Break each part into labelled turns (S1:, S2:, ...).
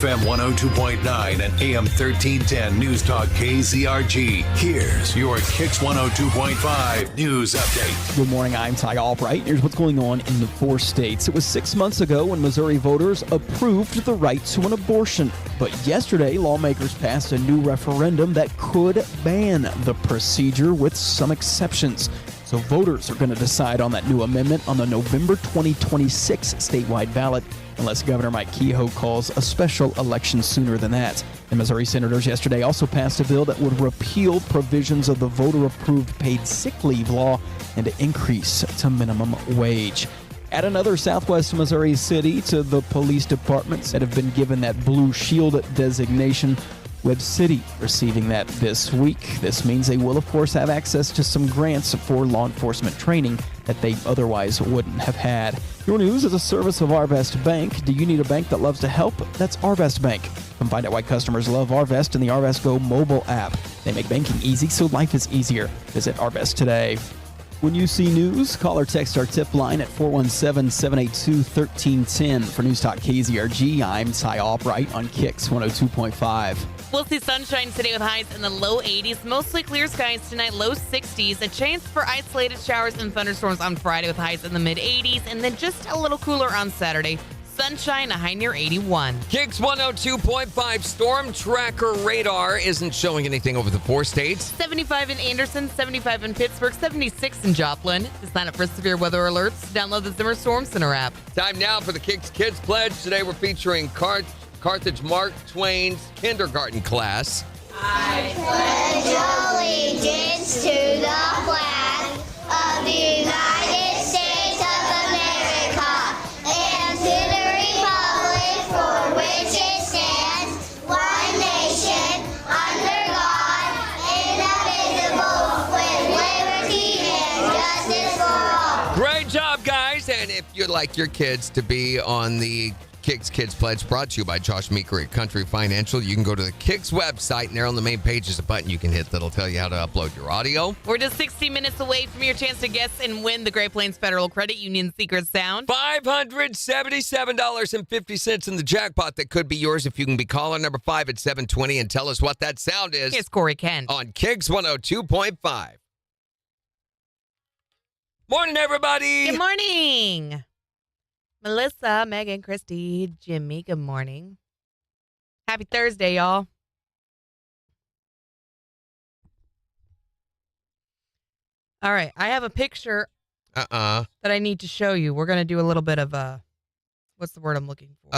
S1: FM 102.9 and AM 1310 News Talk KZRG. Here's your KIX 102.5 News Update.
S2: Good morning, I'm Ty Albright. Here's what's going on in the 4 states. It was 6 months ago when Missouri voters approved the right to an abortion. But yesterday, lawmakers passed a new referendum that could ban the procedure with some exceptions. So voters are going to decide on that new amendment on the November 2026 statewide ballot, unless Governor Mike Kehoe calls a special election sooner than that. The Missouri senators yesterday also passed a bill that would repeal provisions of the voter-approved paid sick leave law and increase to minimum wage. Add another southwest Missouri city to the police departments that have been given that Blue Shield designation. Webb City receiving that this week. This means they will, of course, have access to some grants for law enforcement training that they otherwise wouldn't have had. Your news is a service of Arvest Bank. Do you need a bank that loves to help? That's Arvest Bank. Come find out why customers love Arvest in the Arvest Go mobile app. They make banking easy so life is easier. Visit Arvest today. When you see news, call or text our tip line at 417-782-1310. For News Talk KZRG, I'm Ty Albright on KIX 102.5.
S3: We'll see sunshine today with highs in the low 80s. Mostly clear skies tonight, low 60s. A chance for isolated showers and thunderstorms on Friday with highs in the mid 80s. And then just a little cooler on Saturday. Sunshine, a high near 81.
S4: KIX 102.5 storm tracker radar isn't showing anything over the 4 states.
S3: 75 in Anderson, 75 in Pittsburgh, 76 in Joplin. To sign up for severe weather alerts, download the Zimmer Storm Center app.
S4: Time now for the KIX Kids Pledge. Today we're featuring Carthage Mark Twain's kindergarten class.
S5: I pledge allegiance to the flag of the United States of America and to the republic for which it stands, one nation, under God, indivisible, with liberty and justice for all.
S4: Great job, guys. And if you'd like your kids to be on the KIX Kids Pledge, brought to you by Josh Meeker at Country Financial. You can go to the KIX website, and there on the main page is a button you can hit that'll tell you how to upload your audio.
S3: We're just 60 minutes away from your chance to guess and win the Great Plains Federal Credit Union Secret Sound.
S4: $577.50 in the jackpot that could be yours if you can be caller number 5 at 720 and tell us what that sound is.
S3: Here's Corey Kent.
S4: On KIX 102.5. Morning, everybody.
S3: Good morning. Melissa, Megan, Christy, Jimmy, good morning. Happy Thursday, y'all. All right, I have a picture that I need to show you. We're going to do a little bit of what's the word I'm looking for?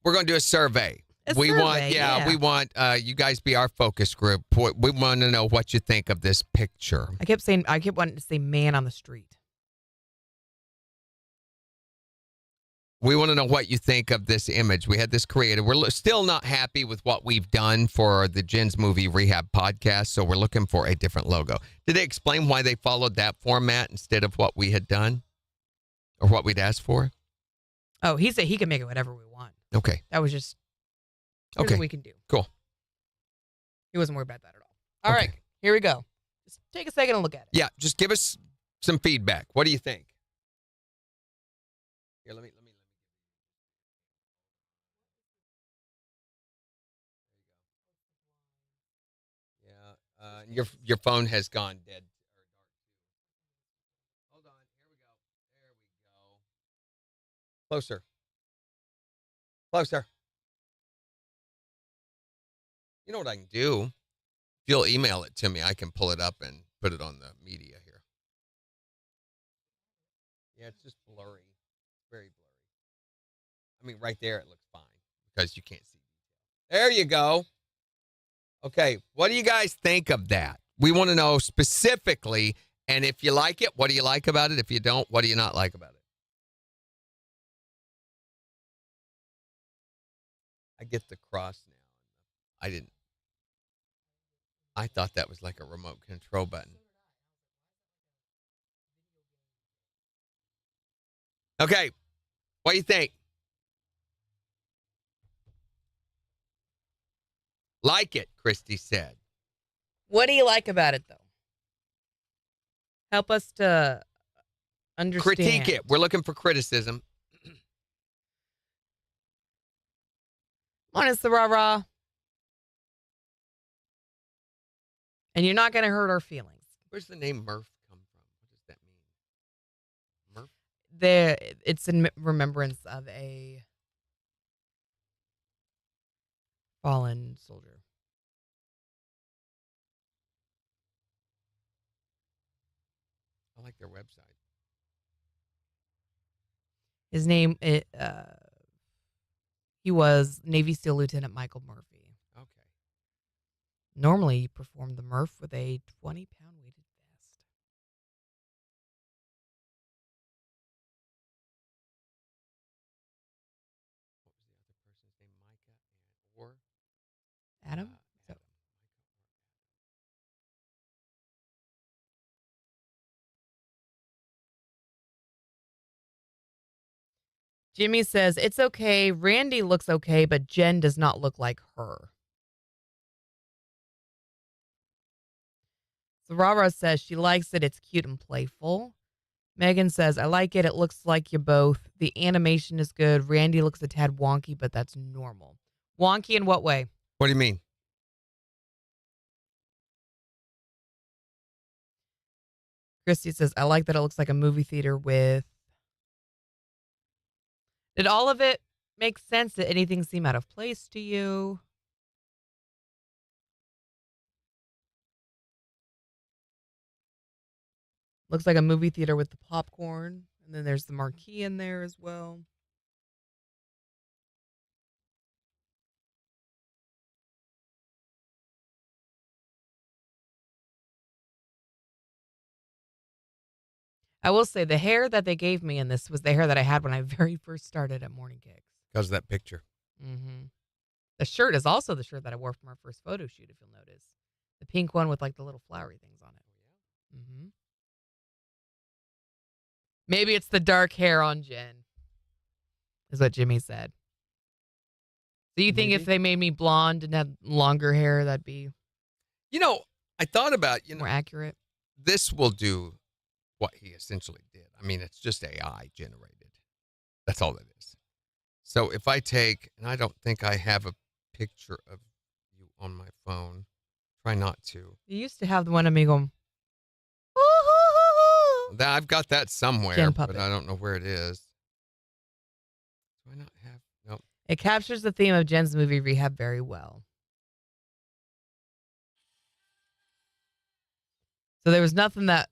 S4: We're going to do a survey. We want you guys be our focus group. We want to know what you think of this picture.
S3: I kept wanting to say man on the street.
S4: We want to know what you think of this image. We had this created. We're still not happy with what we've done for the Jen's Movie Rehab podcast, so we're looking for a different logo. Did they explain why they followed that format instead of what we had done or what we'd asked for?
S3: Oh, he said he can make it whatever we want.
S4: Okay.
S3: That was just here's what we can do.
S4: Cool.
S3: He wasn't worried about that at all. All right, here we go. Just take a second and look at it.
S4: Yeah, just give us some feedback. What do you think? Here, let me. Your phone has gone dead. Hold on. Here we go. There we go. Closer. Closer. You know what I can do? If you'll email it to me, I can pull it up and put it on the media here. Yeah, it's just blurry. Very blurry. I mean, right there it looks fine because you can't see. There you go. Okay, what do you guys think of that? We want to know specifically, and if you like it, what do you like about it? If you don't, what do you not like about it? I get the cross now. I thought that was like a remote control button. Okay, what do you think? Like it, Christy said.
S3: What do you like about it, though? Help us to understand.
S4: Critique it. We're looking for criticism.
S3: Morning, Sarara. And you're not going to hurt our feelings.
S4: Where's the name Murph come from? What does that mean? Murph?
S3: It's in remembrance of a fallen soldier.
S4: I like their website.
S3: His name, he was Navy SEAL Lieutenant Michael Murphy.
S4: Okay.
S3: Normally, he performed the Murph with a 20-pound weighted vest.
S4: What was the other person's name? Micah
S3: Adam?
S4: So,
S3: Jimmy says, it's okay. Randy looks okay, but Jen does not look like her. Sarara says she likes it. It's cute and playful. Megan says, I like it. It looks like you both. The animation is good. Randy looks a tad wonky, but that's normal. Wonky in what way?
S4: what do you mean?
S3: Christy says, I like that it looks like a movie theater with... Did all of it make sense? Did anything seem out of place to you? Looks like a movie theater with the popcorn. And then there's the marquee in there as well. I will say the hair that they gave me in this was the hair that I had when I very first started at Morning Kicks.
S4: Because of that picture.
S3: Mm-hmm. The shirt is also the shirt that I wore from our first photo shoot, if you'll notice. The pink one with like the little flowery things on it. Mm-hmm. Maybe it's the dark hair on Jen, is what Jimmy said. So you think if they made me blonde and had longer hair, that'd be
S4: You know, I thought about,
S3: more accurate?
S4: this will do what he essentially did. I mean, it's just AI generated. That's all it is. So if I take, and I don't think I have a picture of you on my phone. Try not to.
S3: You used to have the one of me going,
S4: I've got that somewhere,
S3: Jen
S4: but
S3: puppet.
S4: I don't know where it is. Do I not have? Nope.
S3: It captures the theme of Jen's movie Rehab very well. So there was nothing that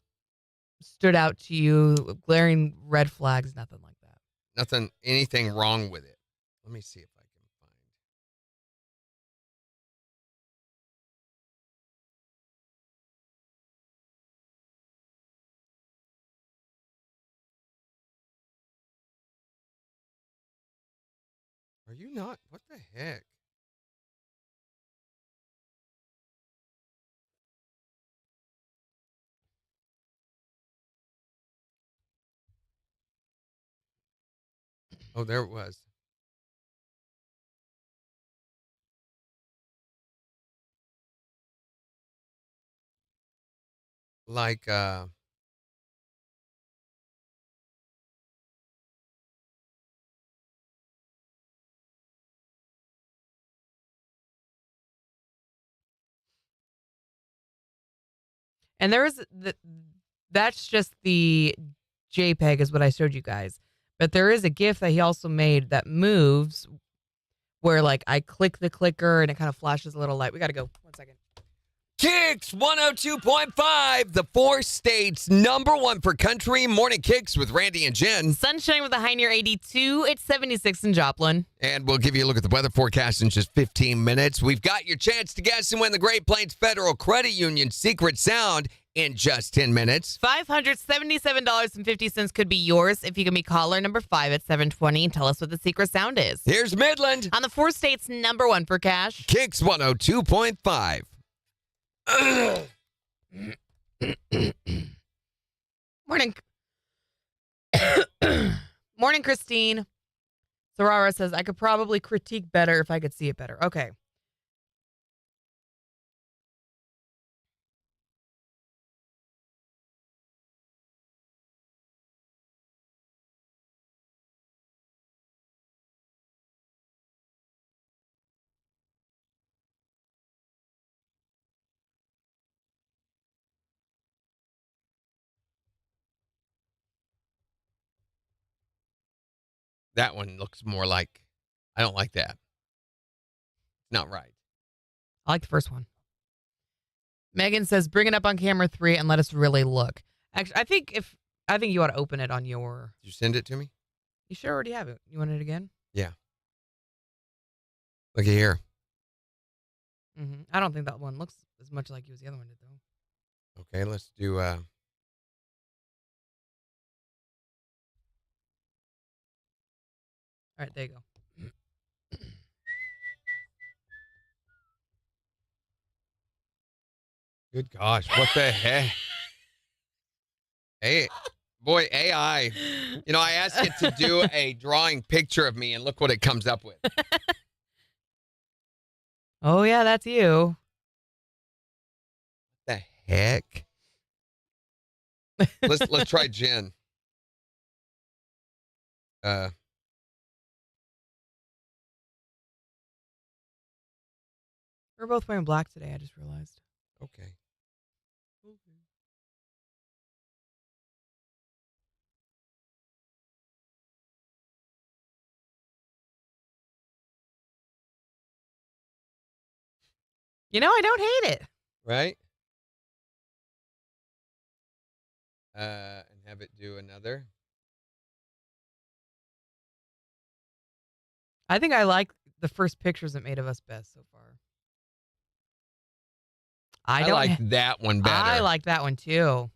S3: stood out to you, glaring red flags, nothing like that.
S4: Nothing, anything wrong with it. Let me see if I can find. Are you not? What the heck? Oh, there it was. Like,
S3: And there is that's just the JPEG is what I showed you guys. But there is a GIF that he also made that moves where like I click the clicker and it kind of flashes a little light. We got to go. 1 second.
S4: KIX 102.5, the 4 states #1 for country. Morning Kicks with Randy and Jen.
S3: Sunshine with a high near 82. It's 76 in Joplin.
S4: And we'll give you a look at the weather forecast in just 15 minutes. We've got your chance to guess and win the Great Plains Federal Credit Union Secret Sound in just 10 minutes.
S3: $577.50 could be yours if you can be caller number 5 at 720 and tell us what the secret sound is.
S4: Here's Midland.
S3: On the 4 states #1 for cash.
S4: KIX 102.5.
S3: Morning. Morning, Christine. Sarara says, I could probably critique better if I could see it better. Okay.
S4: That one looks more like, I don't like that. Not right.
S3: I like the first one. Megan says, bring it up on camera 3 and let us really look. Actually, I think you ought to open it on your.
S4: Did you send it to me?
S3: You should already have it. You want it again?
S4: Yeah. Look at here.
S3: I don't think that one looks as much like you as the other one did, though.
S4: Okay, let's do. All
S3: All right, there you go.
S4: Good gosh, what the heck? Hey, boy, AI. You know, I asked it to do a drawing picture of me, and look what it comes up with.
S3: Oh, yeah, that's you.
S4: The heck? Let's try Jen.
S3: We're both wearing black today, I just realized.
S4: Okay.
S3: You know, I don't hate it.
S4: Right? And have it do another.
S3: I think I like the first pictures it made of us best so far.
S4: I like that one better.
S3: I like that one too.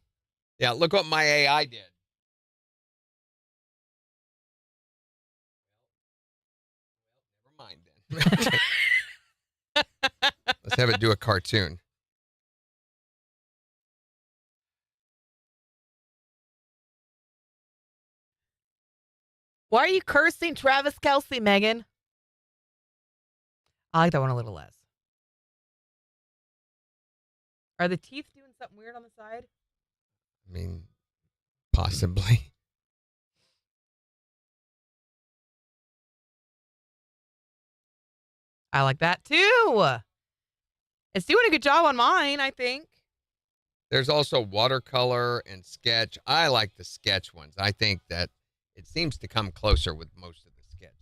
S4: Yeah, look what my AI did. Well, never mind then. Let's have it do a cartoon.
S3: Why are you cursing Travis Kelce, Megan? I like that one a little less. Are the teeth doing something weird on the side?
S4: I mean, possibly.
S3: I like that too. It's doing a good job on mine, I think.
S4: There's also watercolor and sketch. I like the sketch ones. I think that it seems to come closer with most of the sketches.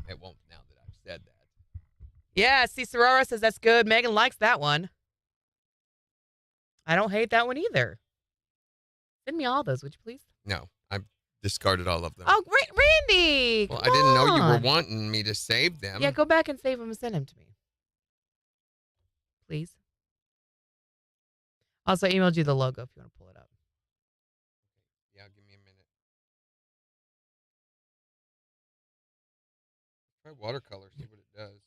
S4: It won't now that I've said that.
S3: Yeah, see, Sorora says that's good. Megan likes that one. I don't hate that one either. Send me all those, would you please?
S4: No, I've discarded all of them.
S3: Oh, Randy!
S4: Well,
S3: come
S4: I didn't know you were
S3: on.
S4: wanting me to save them.
S3: Yeah, go back and save them and send them to me. Please. Also, I emailed you the logo if you want to pull it up.
S4: Yeah, give me a minute. Try watercolor, see what it does.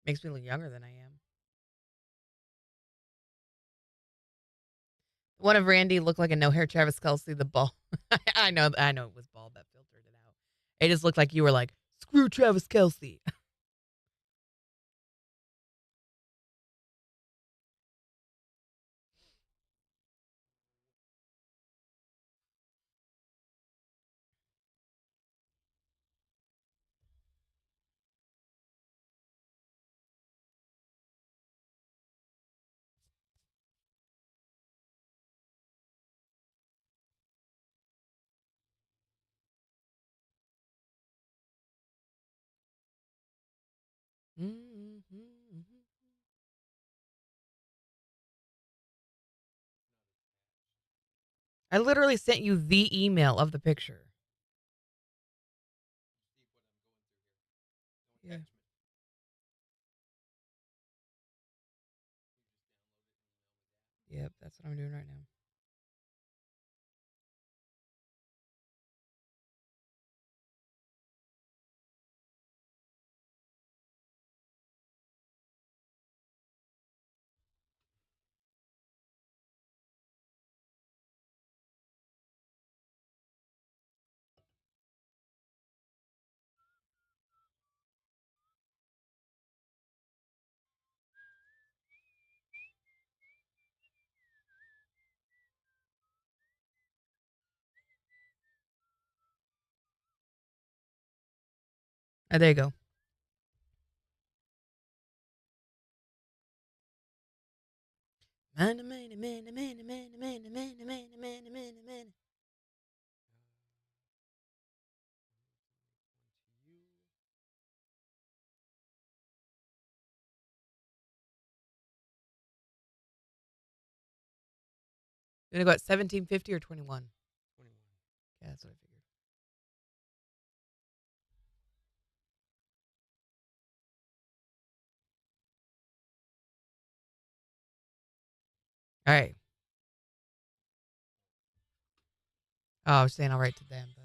S3: Makes me look younger than I am. One of Randy looked like a no hair Travis Kelce, the ball. I know it was bald that filtered it out. It just looked like you were like, screw Travis Kelce. I literally sent you the email of the picture. Yeah. Yep, that's what I'm doing right now. There you go. Gonna go at 1750 or 21?
S4: 21.
S3: Yeah, that's what I figured. All right. Oh, I was saying I'll write to them, but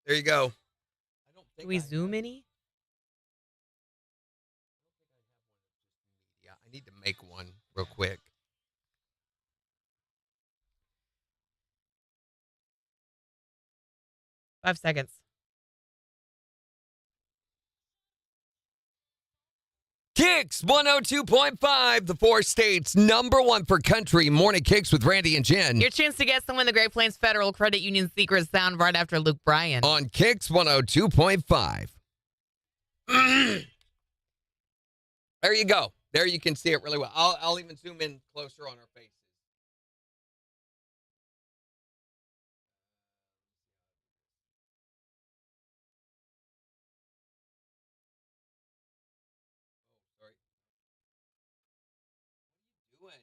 S4: There you go. I don't
S3: do
S4: think
S3: we
S4: I
S3: zoom
S4: have-
S3: any?
S4: Yeah, I need to make one real quick.
S3: Five seconds.
S4: KIX 102.5, the 4 states #1 for country. Morning KIX with Randy and Jen.
S3: Your chance to guess and win the Great Plains Federal Credit Union secret sound right after Luke Bryan.
S4: On KIX 102.5. There you go. There you can see it really well. I'll even zoom in closer on our faces. Oh, sorry. What are you doing?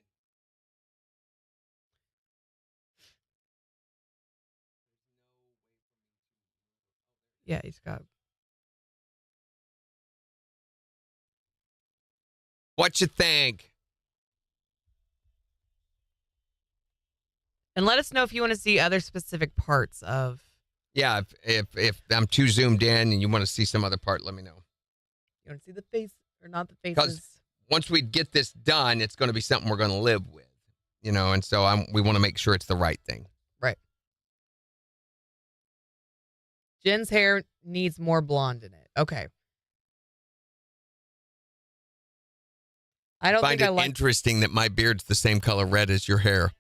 S3: Yeah, he's got.
S4: What you think?
S3: And let us know if you want to see other specific parts of.
S4: Yeah, if I'm too zoomed in and you want to see some other part, let me know.
S3: You want to see the face or not the
S4: Because
S3: faces?
S4: once we get this done, it's going to be something we're going to live with, and so we want to make sure it's the right thing.
S3: Right. Jen's hair needs more blonde in it. Okay. I don't
S4: Find
S3: think I
S4: it
S3: like.
S4: interesting that my beard's the same color red as your hair.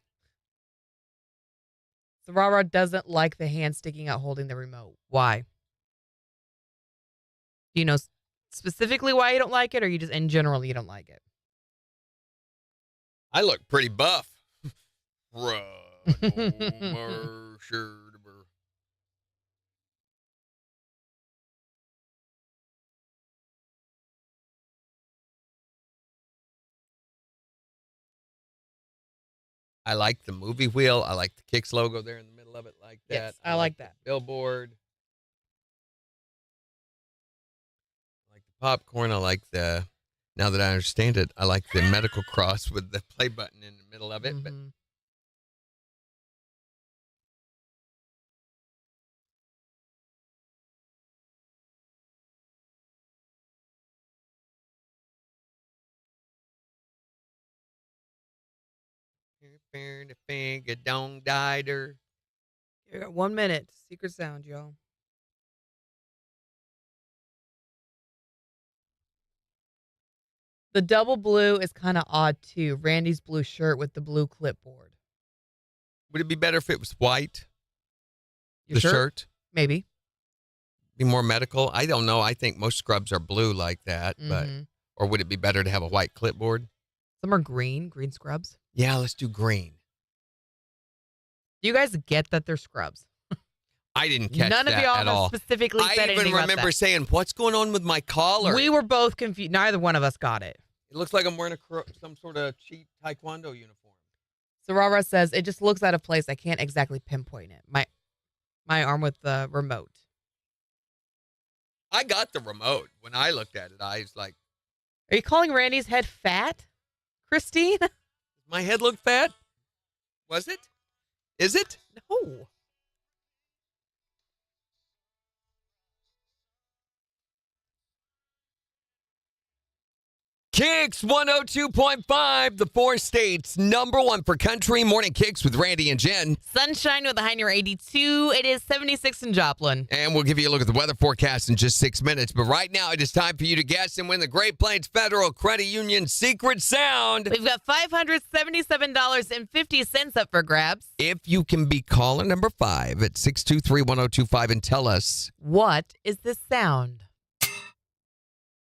S3: Rara doesn't like the hand sticking out holding the remote. Why? Do you know specifically why you don't like it, or you just in general you don't like it?
S4: I look pretty buff. I like the movie wheel. I like the KIX logo there in the middle of it like that.
S3: Yes, I like that.
S4: The billboard. I like the popcorn. I like now that I understand it, I like the medical cross with the play button in the middle of it. But
S3: Mhm.
S4: finger don't dider.
S3: You got 1 minute. Secret sound, y'all. The double blue is kind of odd too. Randy's blue shirt with the blue clipboard.
S4: Would it be better if it was white?
S3: Your
S4: The shirt?
S3: Maybe.
S4: Be more medical? I don't know. I think most scrubs are blue like that, but
S3: Mhm.
S4: or would it be better to have a white clipboard?
S3: Some are green scrubs.
S4: Yeah, let's do green.
S3: Do you guys get that they're scrubs?
S4: I didn't catch
S3: None
S4: that
S3: of y'all
S4: at all.
S3: specifically
S4: I
S3: said
S4: even
S3: anything
S4: remember
S3: about that.
S4: saying, "What's going on with my collar?"
S3: We were both confused. Neither one of us got it.
S4: It looks like I'm wearing some sort of cheap taekwondo uniform.
S3: So Rara says it just looks out of place. I can't exactly pinpoint it. My arm with the remote.
S4: I got the remote. When I looked at it, I was like,
S3: Are you calling Randy's head fat, Christine?
S4: "Does my head look fat? Was it? Is it?"
S3: No.
S4: KIX 102.5, the 4 states, number 1 for country. Morning KIX with Randy and Jen.
S3: Sunshine with a high near 82. It is 76 in Joplin.
S4: And we'll give you a look at the weather forecast in just 6 minutes. But right now, it is time for you to guess and win the Great Plains Federal Credit Union secret sound.
S3: We've got $577.50 up for grabs.
S4: If you can be caller number 5 at 623-1025 and tell us.
S3: What is this sound?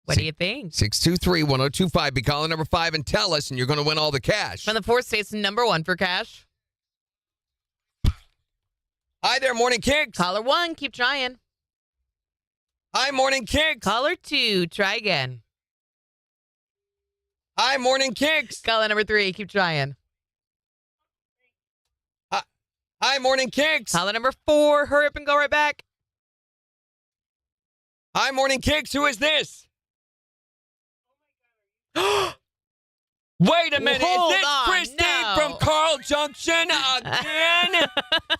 S3: What do you think?
S4: 623-1025, be caller number 5 and tell us, and you're going to win all the cash.
S3: From the 4 states, number 1 for cash.
S4: Hi there, Morning KIX.
S3: Caller 1, keep trying.
S4: Hi, Morning KIX.
S3: Caller 2, try again.
S4: Hi, Morning KIX.
S3: Caller number 3, keep trying.
S4: Hi, Morning KIX.
S3: Caller number 4, hurry up and go right back.
S4: Hi, Morning KIX. Who is this? Wait a minute.
S3: Hold
S4: is this
S3: on,
S4: Christine
S3: no.
S4: from Carl Junction again?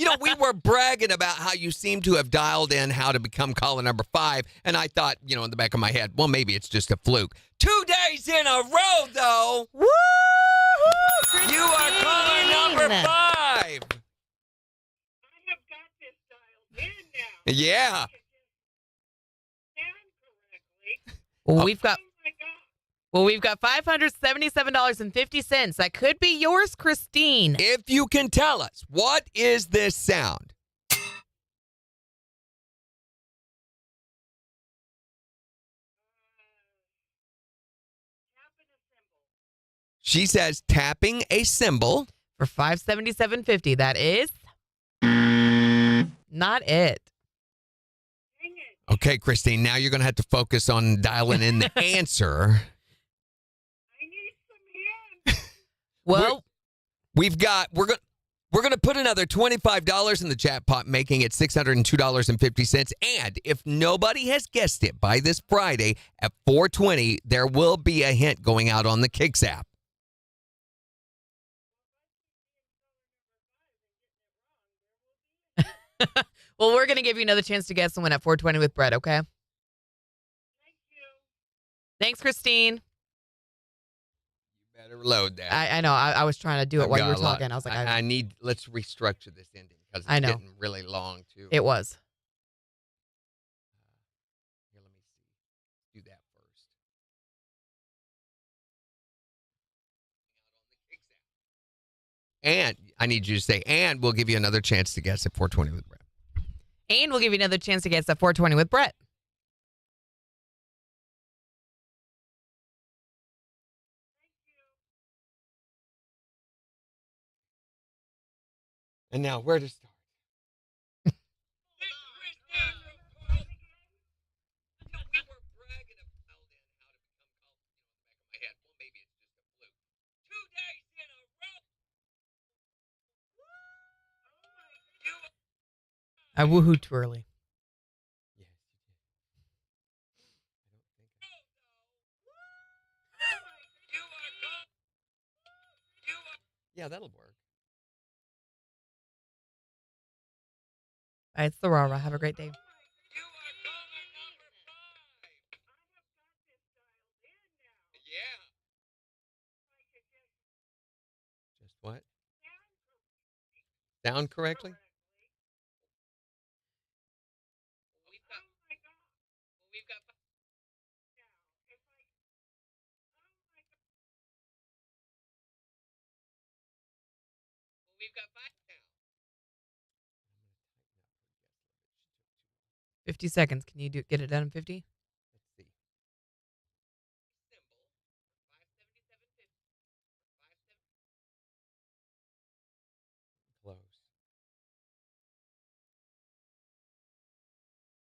S4: You know, we were bragging about how you seem to have dialed in how to become caller number 5, and I thought, you know, in the back of my head, well, maybe it's just a fluke. 2 days in a row, though.
S3: Woo!
S4: You are caller number 5.
S6: I have got this dialed in now.
S4: Yeah.
S6: And correctly.
S3: Well, we've got
S6: Oh my God.
S3: $577.50. That could be yours, Christine.
S4: If you can tell us, what is this sound?
S6: Tapping a symbol.
S4: She says tapping a cymbal.
S3: For $577.50. That is not it.
S6: Dang it.
S4: Okay, Christine, now you're going to have to focus on dialing in the answer.
S6: I need some hands.
S3: Well,
S4: We're going to put another $25 in the chat pot, making it $602.50. And if nobody has guessed it by this Friday at 4:20, there will be a hint going out on the KIX app.
S3: well, we're going to give you another chance to guess and win at 420 with Brett, okay?
S6: Thank you.
S3: Thanks, Christine.
S4: You better load that.
S3: I know. I was trying to do it
S4: I've
S3: while you
S4: got
S3: were
S4: a lot.
S3: talking. I was like,
S4: I need, let's restructure this ending because
S3: I
S4: it's
S3: know.
S4: getting really long, too.
S3: it was.
S4: Here, let me see. Do that first. And I need you to say, and we'll give you another chance to guess at 420 with Brett.
S3: And we'll give you another chance to guess at 420 with Brett.
S4: And now, where to start?
S3: I woohoo too early.
S4: Yeah, that'll work.
S3: All right, it's the Rara. Have a great day.
S4: Just what? Sound correctly? We've got
S3: 50 seconds. Can you get it done in 50?
S4: Let's see. Close.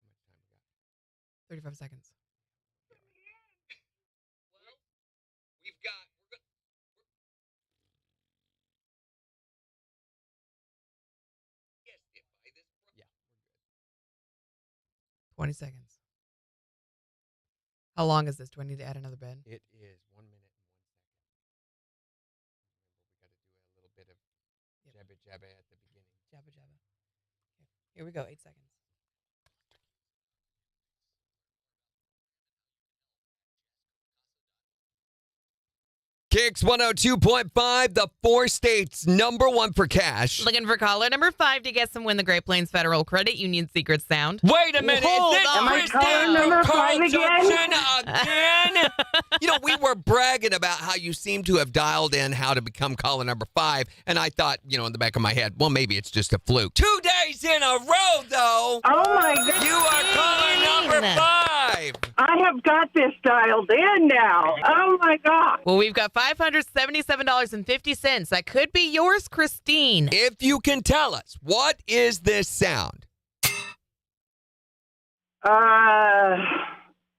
S4: How much time we got?
S3: 35 seconds.
S4: Well, we've got. Guessed it by this. Yeah, we're good.
S3: 20 seconds. How long is this? Do I need to add another bed?
S4: It is 1 minute and 1 second. Remember, we got to do a little bit of jabba jabba at the beginning.
S3: Jabba jabba. Okay. Here we go. 8 seconds.
S4: KIX 102.5, the 4 states #1 for cash.
S3: Looking for caller number 5 to get some Win the Great Plains Federal Credit Union secret sound.
S4: Wait a minute.
S3: Hold
S4: Is this
S3: on.
S6: Am I caller number 5 again?
S4: again? You know, we were bragging about how you seem to have dialed in how to become caller number 5, and I thought, you know, in the back of my head, well, maybe it's just a fluke. 2 days in a row, though.
S6: Oh, my God.
S4: You are caller number 5.
S6: I have got this dialed in now. Oh, my God.
S3: Well, we've got $577.50. That could be yours, Christine.
S4: If you can tell us, what is this sound?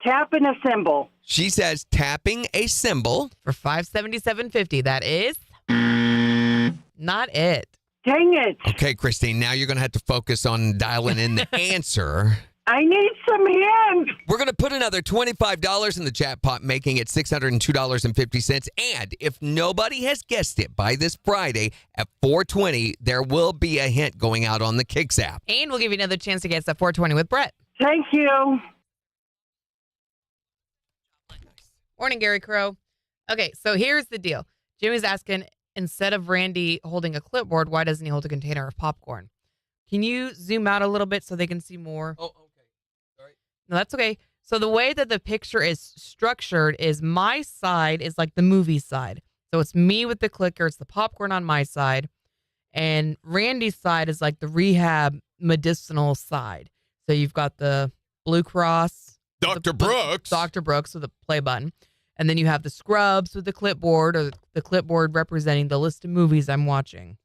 S6: Tapping a cymbal.
S4: She says tapping a cymbal.
S3: For $577.50. That is not it.
S6: Dang it.
S4: Okay, Christine, now you're going to have to focus on dialing in the answer.
S6: I need some hints.
S4: We're going to put another $25 in the chat pot, making it $602.50. And if nobody has guessed it by this Friday at 4:20, there will be a hint going out on the KIX app.
S3: And we'll give you another chance to guess at 420 with Brett.
S6: Thank you.
S3: Morning, Gary Crow. Okay, so here's the deal. Jimmy's asking, instead of Randy holding a clipboard, why doesn't he hold a container of popcorn? Can you zoom out a little bit so they can see more?
S4: Oh, okay. Sorry.
S3: No, that's okay. So the way that the picture is structured is my side is like the movie side. So it's me with the clicker. It's the popcorn on my side. And Randy's side is like the rehab medicinal side. So you've got the Blue Cross.
S4: Dr. Brooks.
S3: Dr. Brooks with the play button. And then you have the Scrubs with the clipboard, or the clipboard representing the list of movies I'm watching.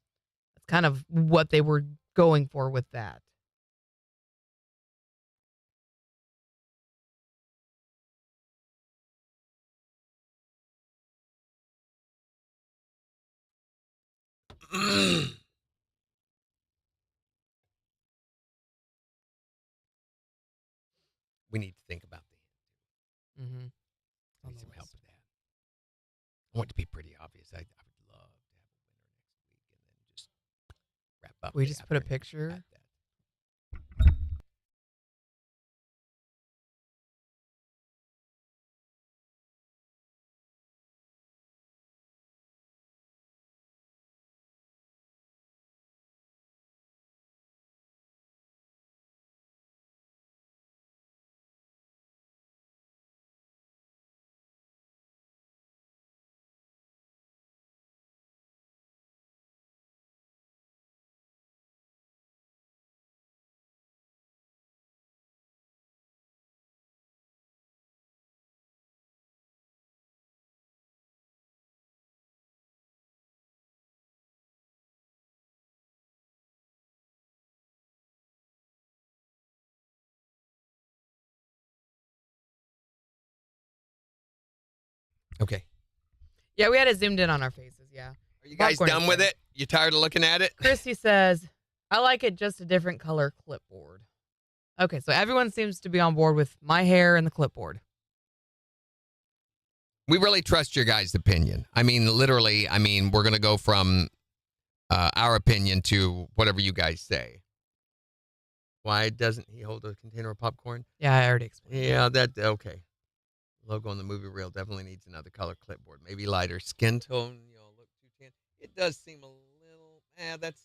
S3: That's kind of what they were going for with that.
S4: We need to think about that.
S3: Mm-hmm.
S4: I need some help with that. I want it to be pretty obvious. I would love to have a winner next week and then just wrap up.
S3: We
S4: the
S3: just put a
S4: afternoon
S3: picture.
S4: at that. Okay.
S3: Yeah, we had it zoomed in on our faces, yeah.
S4: Are you guys
S3: Popcorn
S4: done
S3: is
S4: with
S3: good.
S4: it? You tired of looking at it?
S3: Christy says, I like it just a different color clipboard. Okay, so everyone seems to be on board with my hair and the clipboard.
S4: We really trust your guys' opinion. I mean, literally, we're going to go from our opinion to whatever you guys say. Why doesn't he hold a container of popcorn?
S3: Yeah, I already explained.
S4: Yeah, okay. Logo on the movie reel definitely needs another color clipboard. Maybe lighter skin tone. Look too tan. It does seem a little. That's.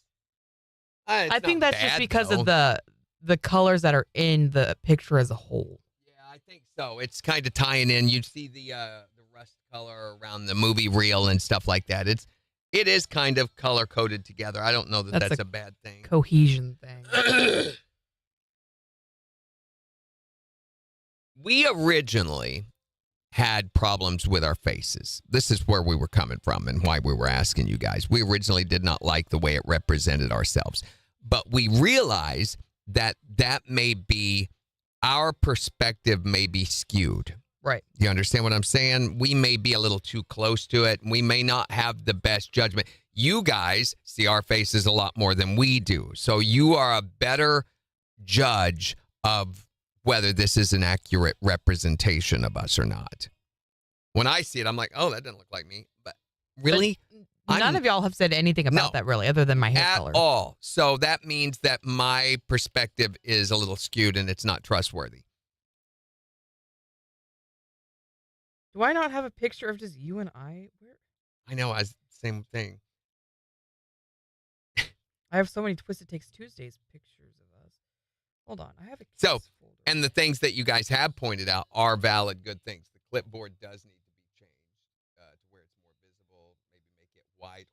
S3: I think that's just
S4: bad,
S3: because
S4: though.
S3: of the colors that are in the picture as a whole.
S4: Yeah, I think so. It's kind of tying in. You see the rust color around the movie reel and stuff like that. It is kind of color coded together. I don't know that
S3: That's
S4: that's
S3: a
S4: a bad thing.
S3: Cohesion thing.
S4: We originally had problems with our faces. This is where we were coming from and why we were asking you guys. We originally did not like the way it represented ourselves, but we realized that may be our perspective may be skewed.
S3: Right.
S4: You understand what I'm saying? We may be a little too close to it. We may not have the best judgment. You guys see our faces a lot more than we do. So you are a better judge of whether this is an accurate representation of us or not. When I see it, I'm like, oh, that doesn't look like me. But really?
S3: None of y'all have said anything about that really, other than my hair
S4: at
S3: color.
S4: all. So that means that my perspective is a little skewed and it's not trustworthy.
S3: Do I not have a picture of just you and I?
S4: I know. Same thing.
S3: I have so many Twisted Takes Tuesdays pictures of us. Hold on. I have a KIX
S4: So,
S3: folder.
S4: and the things that you guys have pointed out are valid, good things. The clipboard does need to be changed to where it's more visible. Maybe make it white,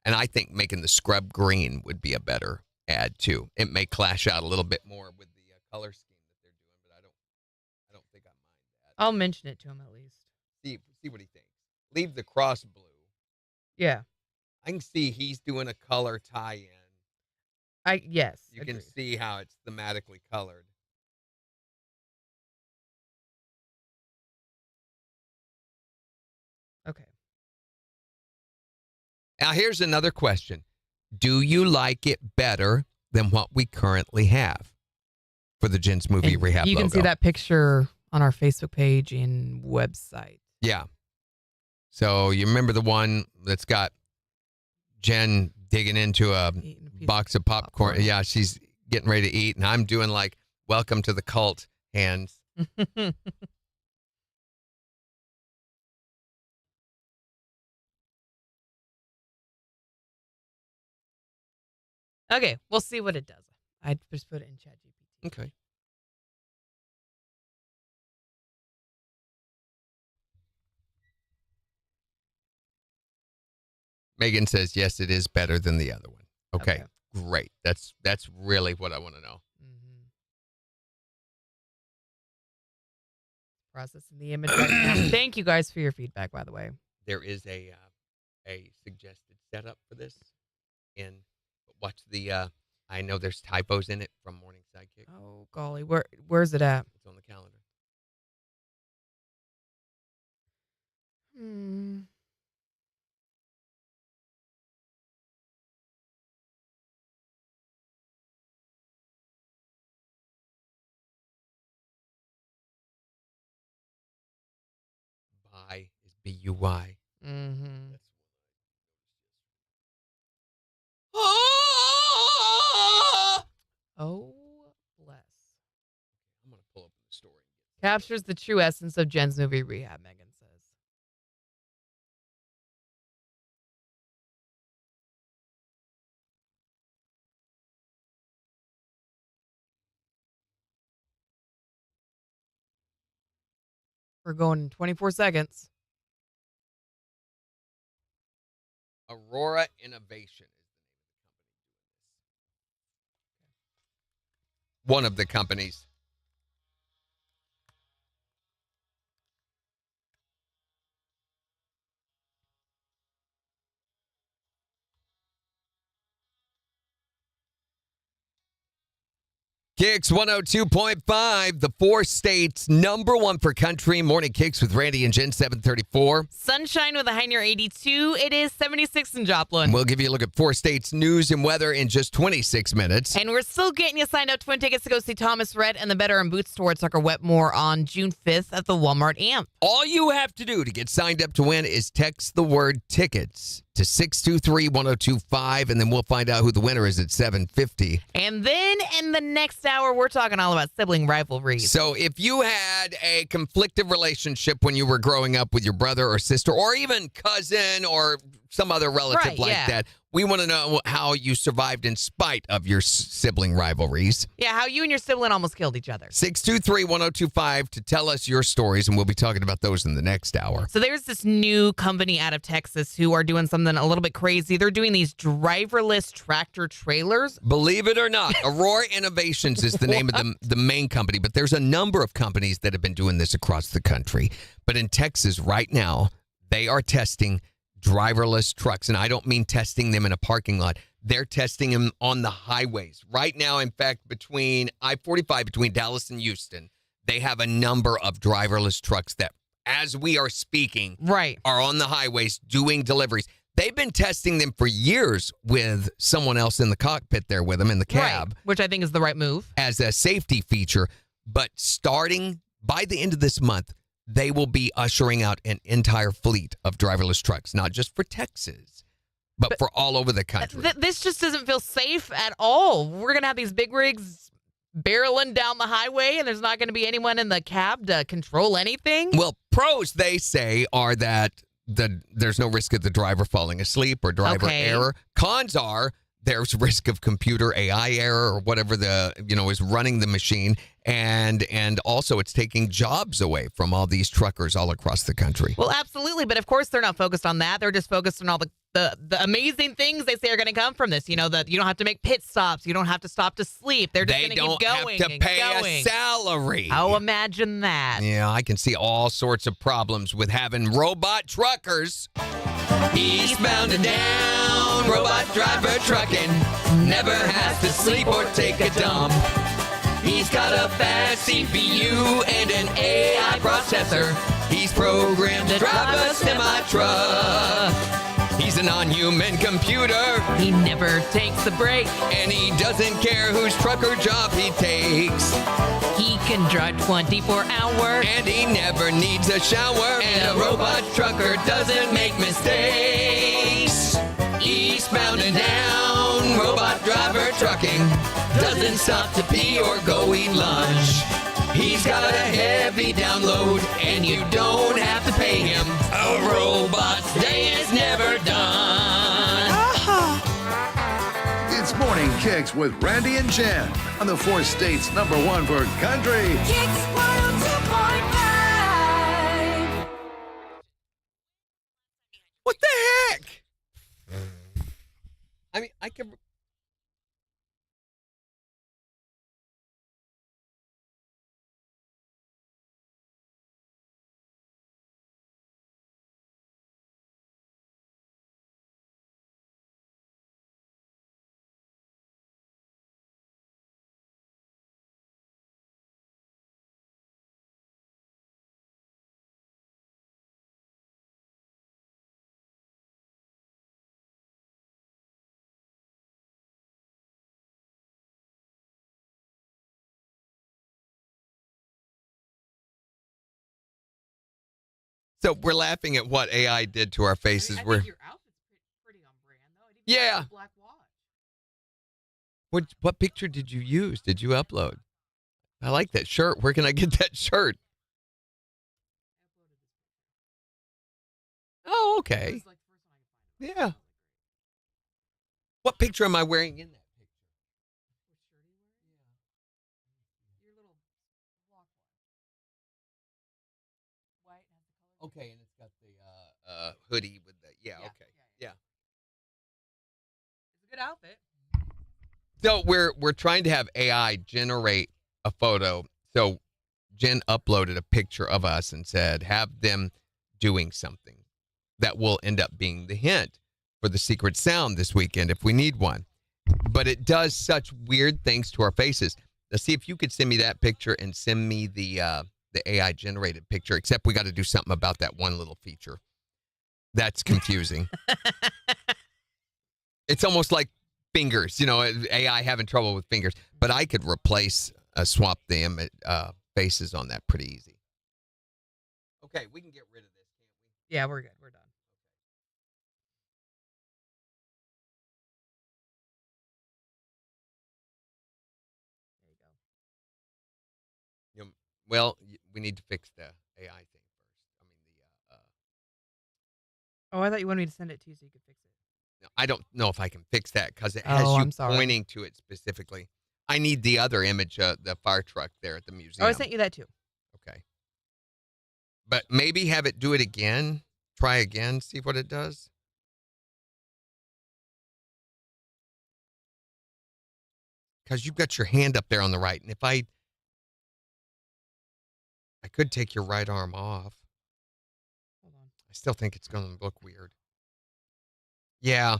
S4: and I think making the scrub green would be a better add too. It may clash out a little bit more with the color scheme that they're doing, but I don't think I mind that.
S3: I'll mention it to him at least.
S4: See what he thinks. Leave the cross blue.
S3: Yeah.
S4: I can see he's doing a color tie-in.
S3: Yes.
S4: You
S3: agreed.
S4: can see how it's thematically colored.
S3: Okay.
S4: Now, here's another question. Do you like it better than what we currently have for the Jen's Movie
S3: And
S4: Rehab
S3: you
S4: logo?
S3: can see that picture on our Facebook page and website.
S4: Yeah. So you remember the one that's got Jen digging into a
S3: Eating a piece
S4: box of popcorn. Yeah, she's getting ready to eat, and I'm doing like welcome to the cult hands.
S3: Okay, we'll see what it does. I just put it in ChatGPT.
S4: Okay. Megan says, yes, it is better than the other one. Okay. Great. That's really what I want to know.
S3: Mm-hmm. Processing the image right now. Thank you guys for your feedback, by the way.
S4: There is a suggested setup for this. Watch the, I know there's typos in it from Morning Sidekick.
S3: Oh, golly. Where's it at?
S4: It's on the calendar. Buy is B-U-Y.
S3: Mm-hmm. Oh, bless.
S4: I'm going to pull up the story.
S3: Captures the true essence of Jen's Movie Rehab, Megan says. We're going 24 seconds.
S4: Aurora Innovation is the name of the company doing this. One of the companies. KIX 102.5, the 4 states number 1 for country. Morning KIX with Randy and Jen, 734.
S3: Sunshine with a high near 82. It is 76 in Joplin.
S4: We'll give you a look at 4 states news and weather in just 26 minutes.
S3: And we're still getting you signed up to win tickets to go see Thomas Rhett and the Better and Boots tour at Tucker Wetmore on June 5th at the Walmart Amp.
S4: All you have to do to get signed up to win is text the word tickets to 623-1025, and then we'll find out who the winner is at 7:50.
S3: And then in the next hour, we're talking all about sibling rivalries.
S4: So if you had a conflictive relationship when you were growing up with your brother or sister, or even cousin or some other relative that, we want to know how you survived in spite of your sibling rivalries.
S3: Yeah, how you and your sibling almost killed each other.
S4: 623-1025 to tell us your stories, and we'll be talking about those in the next hour.
S3: So there's this new company out of Texas who are doing something a little bit crazy. They're doing these driverless tractor trailers.
S4: Believe it or not, Aurora Innovations is the name of the main company, but there's a number of companies that have been doing this across the country. But in Texas right now, they are testing driverless trucks, and I don't mean testing them in a parking lot. They're testing them on the highways. Right now, in fact, between I-45, between Dallas and Houston, they have a number of driverless trucks that, as we are speaking, are on the highways doing deliveries. They've been testing them for years with someone else in the cockpit there with them in the cab.
S3: Which I think is the right move.
S4: As a safety feature. But starting by the end of this month, they will be ushering out an entire fleet of driverless trucks, not just for Texas, but for all over the country.
S3: This just doesn't feel safe at all. We're going to have these big rigs barreling down the highway, and there's not going to be anyone in the cab to control anything.
S4: Well, pros, they say, are that there's no risk of the driver falling asleep or driver error. Cons are there's risk of computer AI error or whatever is running the machine, and also it's taking jobs away from all these truckers all across the country.
S3: Well, absolutely, but of course they're not focused on that. They're just focused on all the amazing things they say are going to come from this. That you don't have to make pit stops, you don't have to stop to sleep. They're just going to keep going.
S4: They don't have to pay a salary.
S3: Oh, imagine that.
S4: Yeah, I can see all sorts of problems with having robot truckers. Eastbound and down, robot driver trucking, never has to sleep or take a dump. He's got a fast CPU and an AI processor. He's programmed to drive a semi-truck. He's a non-human computer.
S3: He never takes a break.
S4: And he doesn't care whose truck or job he takes.
S3: He can drive 24 hours.
S4: And he never needs a shower. And a robot trucker doesn't make mistakes. Eastbound and down, robot driver trucking. Doesn't stop to pee or go eat lunch. He's got a heavy download, and you don't have to pay him. A robot's day is never done.
S1: It's Morning Kicks with Randy and Jen on the 4 states #1 for country.
S7: KIX 102.5.
S4: What the heck? I mean, I can... So we're laughing at what AI did to our faces.
S3: I think your outfit's pretty on brand, though. I didn't
S4: Yeah.
S3: Black watch.
S4: What picture did you use? Did you upload? I like that shirt. Where can I get that shirt? Oh, okay. Yeah. What picture am I wearing in that picture? Okay, and it's got the hoodie with the okay. Yeah.
S3: It's a good outfit.
S4: So we're trying to have AI generate a photo. So Jen uploaded a picture of us and said, have them doing something that will end up being the hint for the secret sound this weekend if we need one. But it does such weird things to our faces. Let's see if you could send me that picture and send me the AI generated picture, except we got to do something about that one little feature. That's confusing. It's almost like fingers, AI having trouble with fingers. But I could swap the faces on that pretty easy. Okay, we can get rid of this, can't we?
S3: Yeah, we're good. We're done. There you go.
S4: Well, we need to fix the AI thing first. I mean,
S3: Oh, I thought you wanted me to send it to you so you could fix it.
S4: I don't know if I can fix that because it has you
S3: I'm sorry.
S4: pointing to it specifically. I need the other image, the fire truck there at the museum.
S3: Oh, I sent you that too.
S4: Okay. But maybe have it do it again. Try again. See what it does. Because you've got your hand up there on the right. And if I could take your right arm off.
S3: Hold on.
S4: I still think it's going to look weird. Yeah,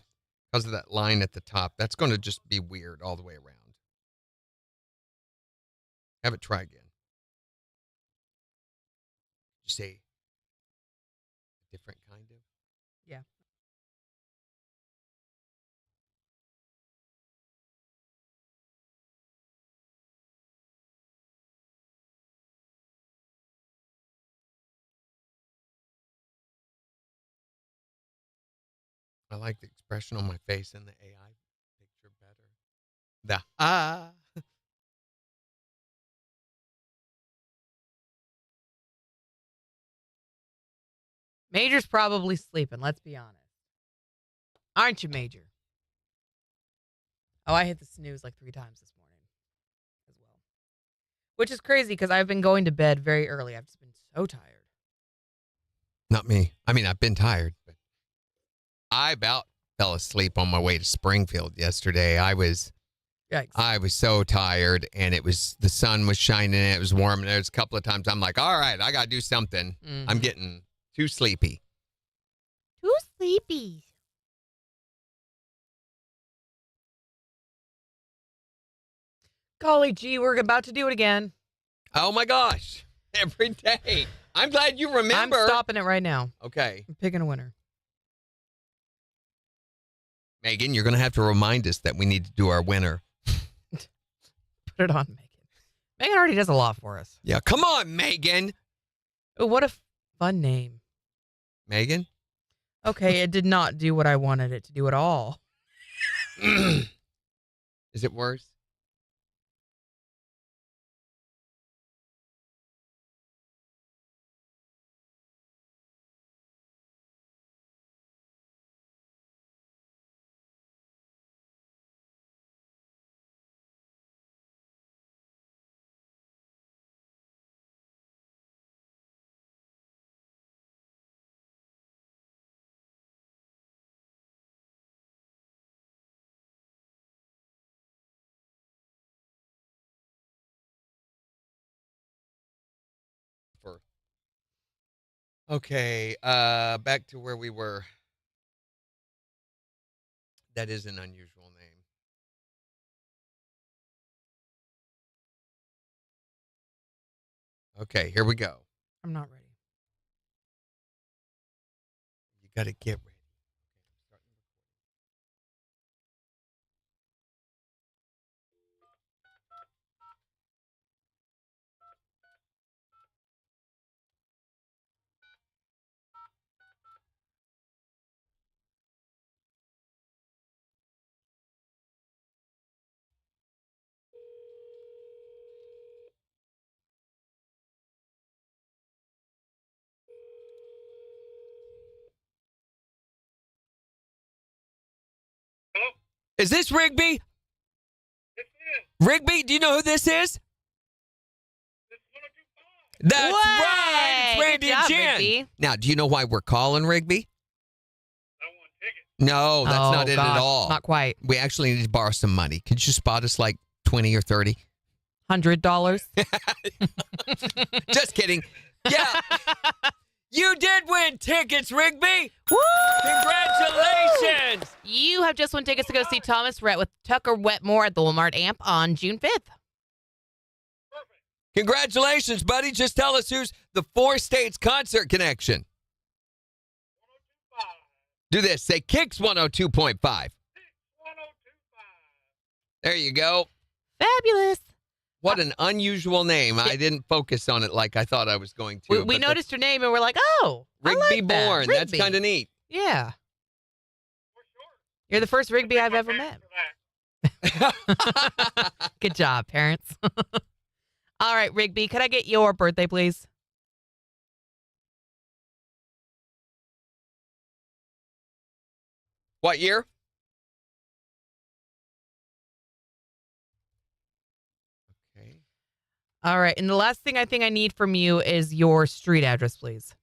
S4: because of that line at the top. That's going to just be weird all the way around. Have it try again. You say different kind of?
S3: Yeah.
S4: I like the expression on my face in the AI picture better. The
S3: Major's probably sleeping, let's be honest. Aren't you, Major? Oh, I hit the snooze like 3 times this morning as well. Which is crazy because I've been going to bed very early. I've just been so tired.
S4: Not me. I mean, I've been tired, but I about fell asleep on my way to Springfield yesterday. I was so tired, and the sun was shining, and it was warm, and there's a couple of times I'm like, all right, I got to do something.
S3: Mhm.
S4: I'm getting too sleepy.
S3: Too sleepy. Golly gee, we're about to do it again.
S4: Oh, my gosh. Every day. I'm glad you remember.
S3: I'm stopping it right now.
S4: Okay.
S3: I'm picking a winner.
S4: Megan, you're going to have to remind us that we need to do our winner.
S3: Put it on Megan. Megan already does a lot for us.
S4: Yeah, come on, Megan.
S3: Oh, what a fun name.
S4: Megan?
S3: Okay, it did not do what I wanted it to do at all.
S4: Is it worse? Okay, back to where we were. That is an unusual name. Okay, here we go.
S3: I'm not ready.
S4: You got to get ready.
S6: Hello?
S4: Is this Rigby?
S6: This is.
S4: Rigby, do you know who this is?
S6: This is 1025.
S4: That's
S3: Way!
S4: right. It's
S3: Good
S4: Randy
S3: job,
S4: and Jen.
S3: Rigby.
S4: Now, do you know why we're calling Rigby?
S6: I want tickets.
S4: No, that's
S3: Oh,
S4: not it
S3: gosh,
S4: at all.
S3: Not quite.
S4: We actually need to borrow some money. Could you spot us like 20 or 30?
S3: $100.
S4: Just kidding. Yeah. You did win tickets, Rigby.
S3: Woo!
S4: Congratulations.
S3: You have just won tickets to go see Thomas Rhett with Tucker Wetmore at the Walmart Amp on June 5th.
S6: Perfect.
S4: Congratulations, buddy. Just tell us who's the Four States Concert Connection.
S6: 1025.
S4: Do this. Say KIX 102.5.
S6: 1025.
S4: There you go.
S3: Fabulous.
S4: What an unusual name. I didn't focus on it like I thought I was going to.
S3: We
S4: but
S3: noticed your name and we're like, oh,
S4: Rigby
S3: I like that.
S4: Born. That's
S3: Rigby.
S4: kind of neat.
S3: Yeah.
S6: For sure.
S3: You're the first Rigby I've
S6: My
S3: ever
S6: parents
S3: met.
S6: for that.
S3: Good job, parents. All right, Rigby, could I get your birthday, please?
S4: What year? Okay.
S3: All right, and the last thing I think I need from you is your street address, please.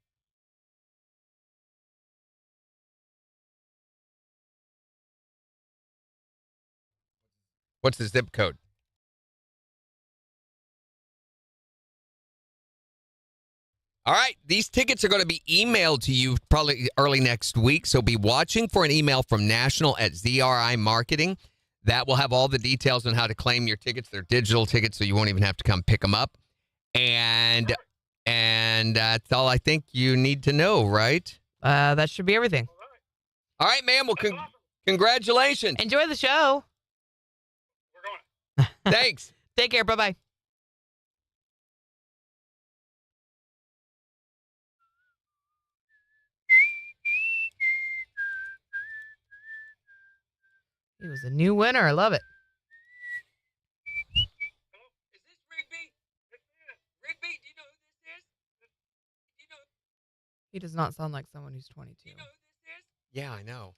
S4: What's the zip code? All right, these tickets are going to be emailed to you probably early next week, so be watching for an email from National at ZRI Marketing. That will have all the details on how to claim your tickets. They're digital tickets, so you won't even have to come pick them up. And that's all I think you need to know, right?
S3: That should be everything.
S4: All right, ma'am. Well,
S6: That's awesome.
S4: congratulations.
S3: Enjoy the show.
S6: We're going.
S4: Thanks.
S3: Take care. Bye-bye. He was a new winner. I love it.
S4: Is this Rigby? Rigby, do you know who this is? Do you know?
S3: He He does not sound like someone who's 22.
S4: Yeah, I know.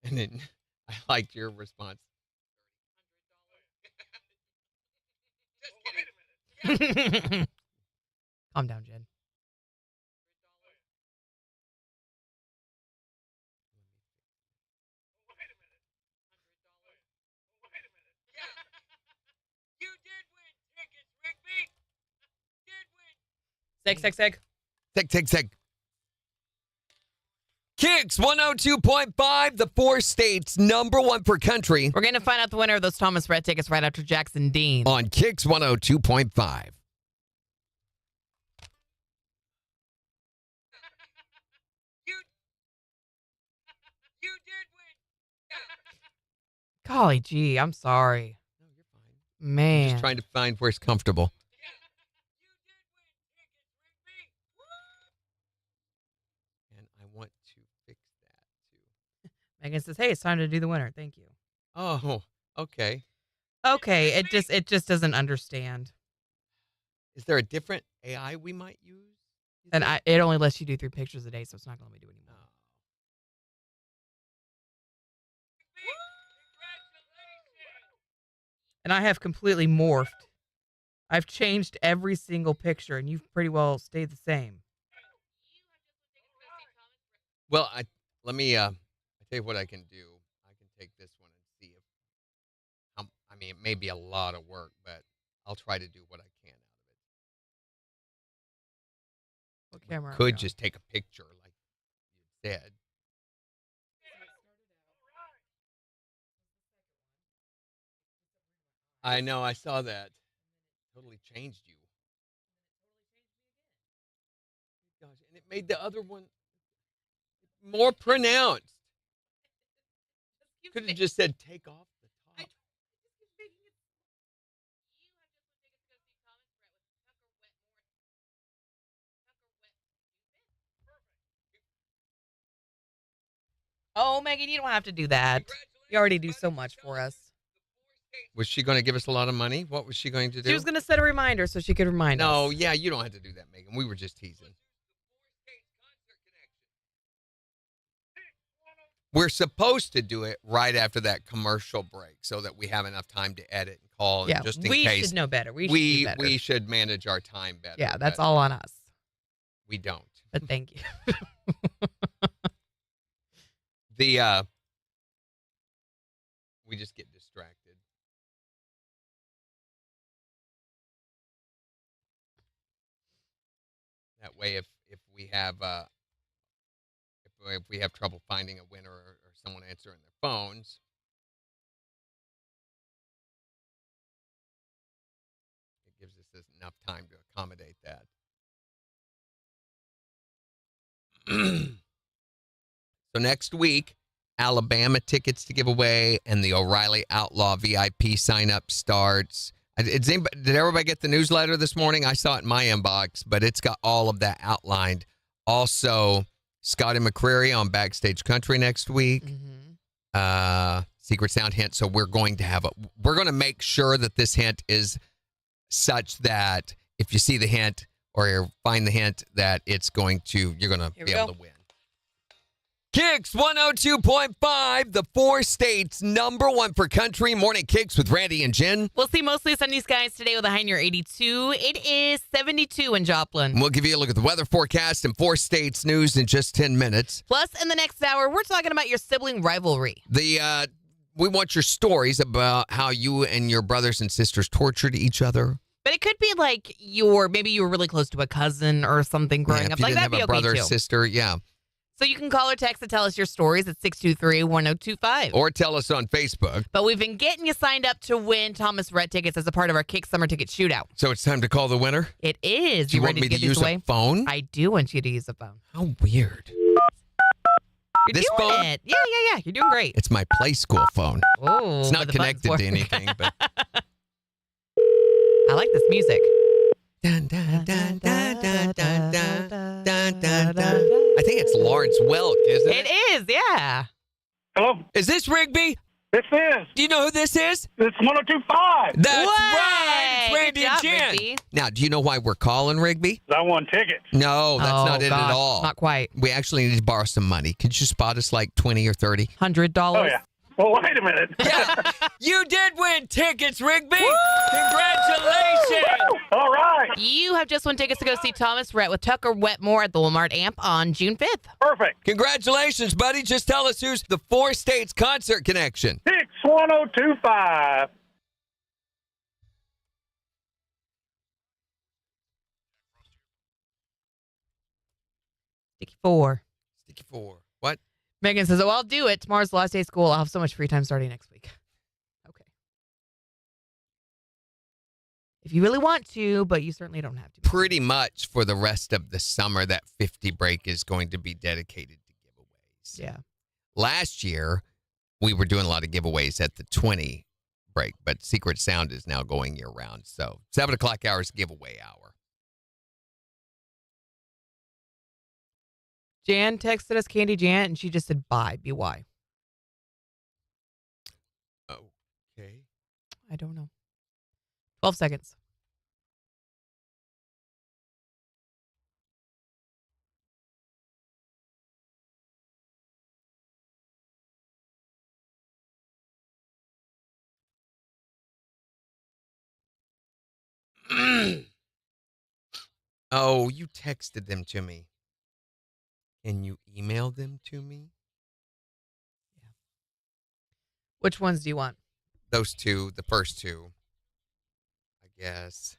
S4: And then I liked your response.
S3: Calm down, Jen. Seg.
S4: Seg. KIX 102.5, the 4 states #1 per country
S3: We're going to find out the winner of those Thomas Rhett tickets right after Jackson Dean.
S4: on KIX 102.5.
S3: Golly gee, I'm sorry.
S4: No, you're fine.
S3: Man.
S4: Just trying to find where it's comfortable. And I want to fix that too.
S3: Megan says, hey, it's time to do the winner. Thank you.
S4: Oh, okay.
S3: Okay, it just doesn't understand.
S4: Is there a different AI we might use? you
S3: And
S4: think?
S3: it only lets you do 3 pictures a day, so it's not going to let me do anymore.
S4: Oh.
S3: And I have completely morphed. I've changed every single picture, and you've pretty well stayed the same.
S4: Well, let me. I tell you what I can do. I can take this one and see if. I mean, it may be a lot of work, but I'll try to do what I can out of it.
S3: What camera?
S4: Could just take a picture, like you said. I know. I saw that. Totally changed you. Gosh, and it made the other one more pronounced. Could have just said take off the top.
S3: Oh, Megan, you don't have to do that. You already do so much for us.
S4: Was she going to give us a lot of money? What was she going to do?
S3: She was going to set a reminder so she could remind us.
S4: No, yeah, you don't have to do that, Megan. We were just teasing. We're supposed to do it right after that commercial break so that we have enough time to edit and call. And
S3: Yeah,
S4: just in
S3: we
S4: case
S3: should know better. We should do better.
S4: we should manage our time better.
S3: Yeah, that's
S4: but
S3: all on us.
S4: We don't.
S3: But thank you.
S4: We just get distracted. That way, if we have if we have trouble finding a winner or someone answering their phones, it gives us enough time to accommodate that. So next week, Alabama tickets to give away, and the O'Reilly Outlaw VIP sign-up starts. Did everybody get the newsletter this morning? I saw it in my inbox, but it's got all of that outlined. Also, Scotty McCreery on Backstage Country next week.
S3: Mm-hmm.
S4: Secret Sound hint. So we're going to make sure that this hint is such that if you see the hint or find the hint, that you're going to be able to win. KIX 102.5, the 4 states #1 for country. Morning KIX with Randy and Jen.
S3: We'll see mostly sunny skies today with a high near 82. It is 72 in Joplin.
S4: We'll give you a look at the weather forecast and 4 states news in just 10 minutes.
S3: Plus, in the next hour, we're talking about your sibling rivalry.
S4: We want your stories about how you and your brothers and sisters tortured each other.
S3: But it could be like maybe you were really close to a cousin or something growing
S4: If
S3: up.
S4: you
S3: Like
S4: didn't
S3: that'd
S4: have
S3: be
S4: a brother
S3: okay
S4: or
S3: too.
S4: sister, yeah.
S3: So you can call or text to tell us your stories at 623-1025.
S4: Or tell us on Facebook.
S3: But we've been getting you signed up to win Thomas Rhett tickets as a part of our KIX Summer Ticket Shootout.
S4: So it's time to call the winner?
S3: It is.
S4: Do you want
S3: ready
S4: me to
S3: get these
S4: use
S3: away?
S4: a phone?
S3: I do want you to use a phone.
S4: How weird.
S3: You're
S4: This
S3: doing
S4: phone?
S3: it. Yeah. You're doing great.
S4: It's my play school phone.
S3: Oh,
S4: It's
S3: but
S4: not
S3: the
S4: connected
S3: button's
S4: to
S3: working.
S4: anything, but
S3: I like this music.
S4: dun, dun, dun, dun, dun, dun, dun, Lawrence Welk, isn't it?
S3: It is, yeah.
S6: Hello?
S4: Is this Rigby?
S6: This is.
S4: Do you know who this is?
S6: It's 1025.
S4: That's
S3: Way!
S4: right. It's Randy
S3: Good job,
S4: and Jen.
S3: Rigby.
S4: Now, do you know why we're calling Rigby?
S6: I won tickets.
S4: No, that's
S3: Oh,
S4: not it
S3: gosh,
S4: at all.
S3: Not quite.
S4: We actually need to borrow some money. Could you spot us like 20 or 30?
S3: $100.
S6: Oh, yeah. Well, wait a minute.
S4: Yeah, you did win tickets, Rigby. Congratulations.
S6: All right.
S3: You have just won tickets to go see Thomas Rhett with Tucker Wetmore at the Walmart Amp on June 5th.
S6: Perfect.
S4: Congratulations, buddy. Just tell us who's the Four States Concert Connection.
S6: KIX 1025.
S3: Sticky 4.
S4: Sticky 4. What?
S3: Megan says, oh, I'll do it. Tomorrow's the last day of school. I'll have so much free time starting next week. Okay. If you really want to, but you certainly don't have to.
S4: Pretty much for the rest of the summer, that 50 break is going to be dedicated to giveaways.
S3: Yeah.
S4: Last year, we were doing a lot of giveaways at the 20 break, but Secret Sound is now going year round. So 7 o'clock hour is giveaway hour.
S3: Jan texted us, Candy Jan, and she just said, bye, B-Y.
S4: Okay.
S3: I don't know. 12 seconds.
S4: Oh, you texted them to me. Can you email them to me?
S3: Which ones do you want?
S4: Those two, the first two, I guess.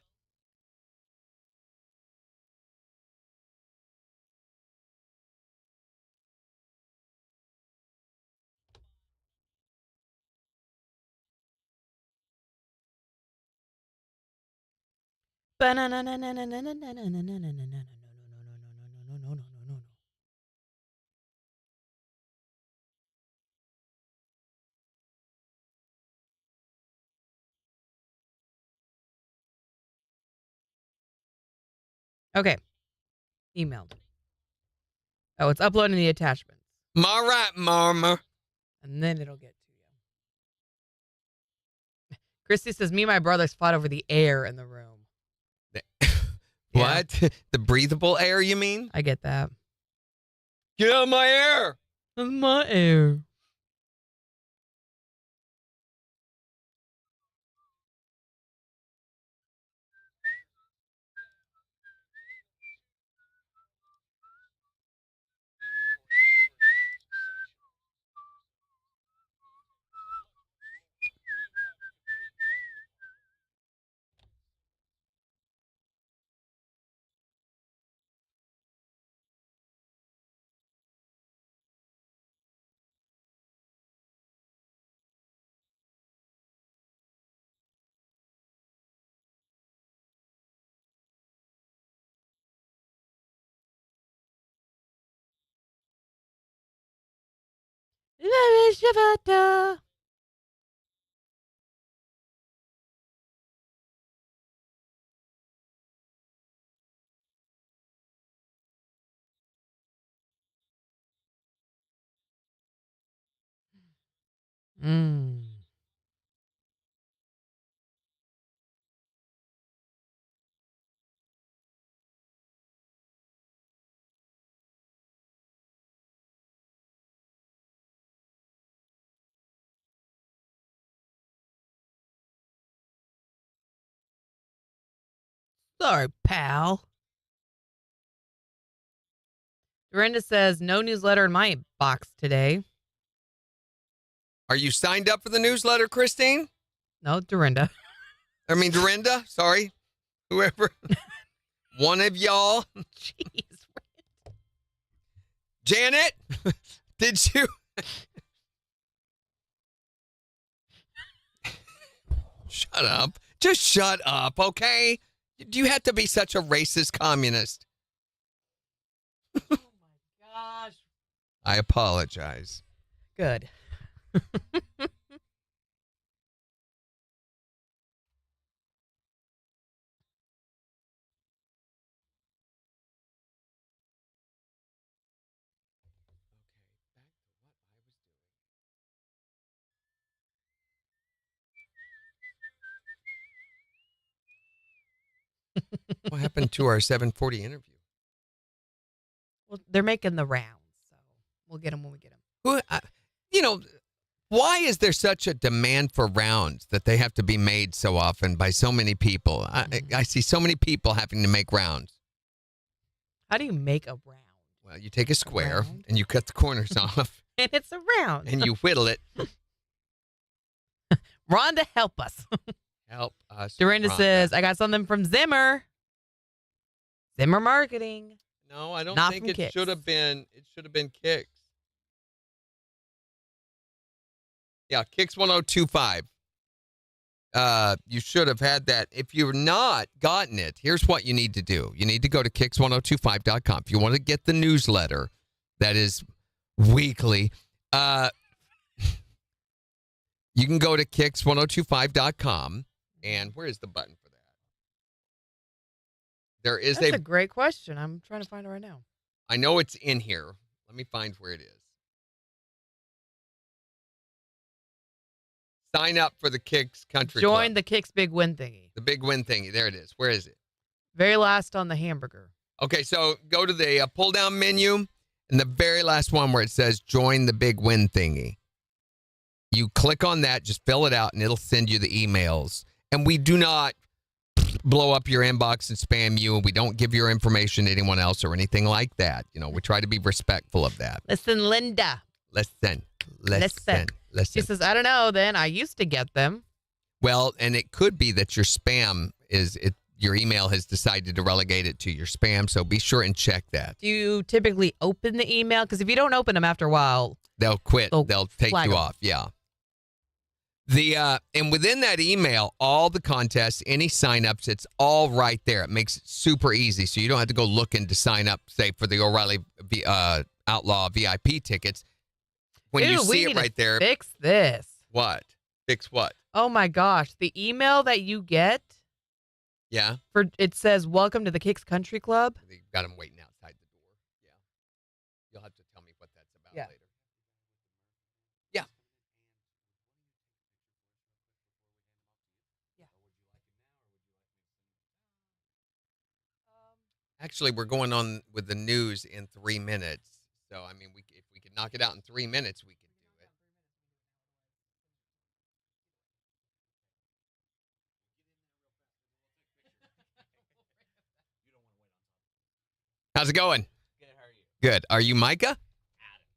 S3: Okay. Emailed. Oh, it's uploading the attachments.
S4: All right, Mama.
S3: And then it'll get to you. Christy says, me and my brothers fought over the air in the room. Yeah.
S4: What? The breathable air, you mean?
S3: I get that.
S4: Get out of my air.
S3: My air. Mm. Sorry, pal. Dorinda says, no newsletter in my box today.
S4: Are you signed up for the newsletter, Christine?
S3: No, Dorinda.
S4: I mean, Dorinda? Sorry. Whoever. One of y'all.
S3: Jeez.
S4: Janet, did you? Shut up. Just shut up, okay? Do you have to be such a racist communist?
S3: Oh my gosh.
S4: I apologize.
S3: Good.
S4: What happened to our 740 interview?
S3: Well, they're making the rounds, so we'll get them when we get them.
S4: Why is there such a demand for rounds that they have to be made so often by so many people? I see so many people having to make rounds.
S3: How do you make a round?
S4: Well, you take a square
S3: round?
S4: and you cut the corners off
S3: And it's a round.
S4: and you whittle it.
S3: Rhonda, help us.
S4: Help us.
S3: Dorinda
S4: Rhonda.
S3: says, I got something from Zimmer. Zimmer Marketing.
S4: No, I don't
S3: Not
S4: think
S3: from
S4: it
S3: KIX.
S4: should have been. It should have been KIX. Yeah, KIX 1025. You should have had that. If you've not gotten it, here's what you need to do. You need to go to KIX1025.com. If you want to get the newsletter that is weekly, you can go to KIX1025.com. And where is the button for that? There is
S3: That's a great question. I'm trying to find it right now.
S4: I know it's in here. Let me find where it is. Sign up for the KIX Country
S3: Join
S4: Club.
S3: the KIX Big Win thingy.
S4: The big win thingy. There it is. Where is it?
S3: Very last on the hamburger.
S4: Okay, so go to the pull-down menu, and the very last one where it says join the big win thingy. You click on that, just fill it out, and it'll send you the emails. And we do not blow up your inbox and spam you, and we don't give your information to anyone else or anything like that. We try to be respectful of that.
S3: Listen, Linda.
S4: Listen.
S3: She says, I don't know, then. I used to get them.
S4: Well, and it could be that your spam your email has decided to relegate it to your spam, so be sure and check that.
S3: Do you typically open the email? Because if you don't open them after a while,
S4: They'll quit.
S3: They'll
S4: They'll take
S3: flag
S4: you
S3: 'em.
S4: off. Yeah. And within that email, all the contests, any signups, it's all right there. It makes it super easy, so you don't have to go looking to sign up, say, for the O'Reilly Outlaw VIP tickets. When you
S3: Ew, we
S4: see
S3: need
S4: it
S3: to
S4: right there,
S3: fix this.
S4: what? Fix what?
S3: Oh my gosh. The email that you get
S4: Yeah.
S3: it says, welcome to the KIX Country Club.
S4: They got them waiting outside the door. Yeah. You'll have to tell me what that's about later. Yeah. Actually, we're going on with the news in 3 minutes. So, I mean, if we could knock it out in 3 minutes, we could do it. How's it going? Good. How are you? Good. Are you Micah?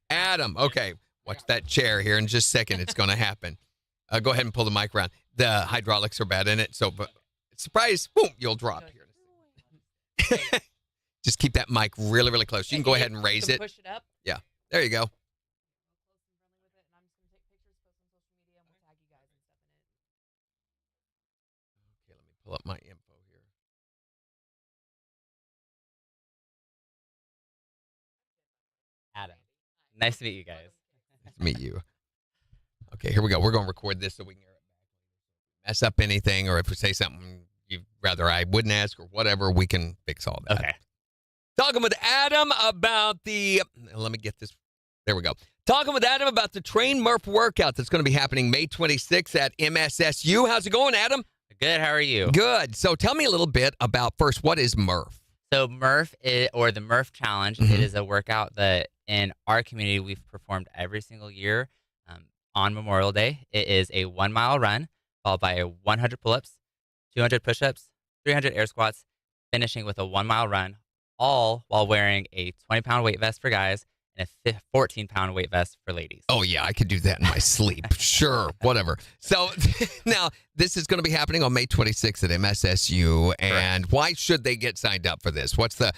S4: Adam. Okay. Watch that chair here in just a second. It's going to happen. Go ahead and pull the mic around. The hydraulics are bad in it. So, but surprise, boom, you'll drop here. Just keep that mic really, really close. You can go ahead and raise it.
S3: Push it up.
S4: Yeah. There you go. Okay, let me pull up my info here.
S7: Adam. Nice to meet you guys.
S4: Nice to meet you. Okay, here we go. We're going to record this so we can hear it back. Mess up anything, or if we say something you'd rather I wouldn't ask or whatever, we can fix all that.
S7: Okay.
S4: Talking with Adam about let me get this. There we go. Talking with Adam about the Train Murph workout that's going to be happening May 26th at MSSU. How's it going, Adam?
S7: Good. How are you?
S4: Good. So tell me a little bit about first, what is Murph?
S7: So Murph, or the Murph Challenge,
S4: Mhm.
S7: it is a workout that in our community we've performed every single year on Memorial Day. It is a 1 mile run followed by 100 pull-ups, 200 push-ups, 300 air squats, finishing with a 1 mile run, all while wearing a 20-pound weight vest for guys and a 14-pound weight vest for ladies.
S4: Oh, yeah, I could do that in my sleep. Sure, whatever. So now this is going to be happening on May 26th at MSSU. And why should they get signed up for this? What's the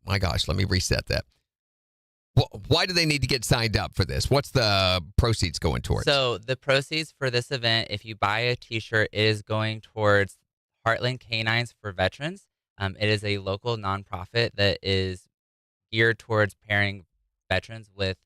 S4: my gosh, let me reset that. Why do they need to get signed up for this? What's the proceeds going towards?
S7: So the proceeds for this event, if you buy a T-shirt, is going towards Heartland Canines for Veterans. It is a local nonprofit that is geared towards pairing veterans with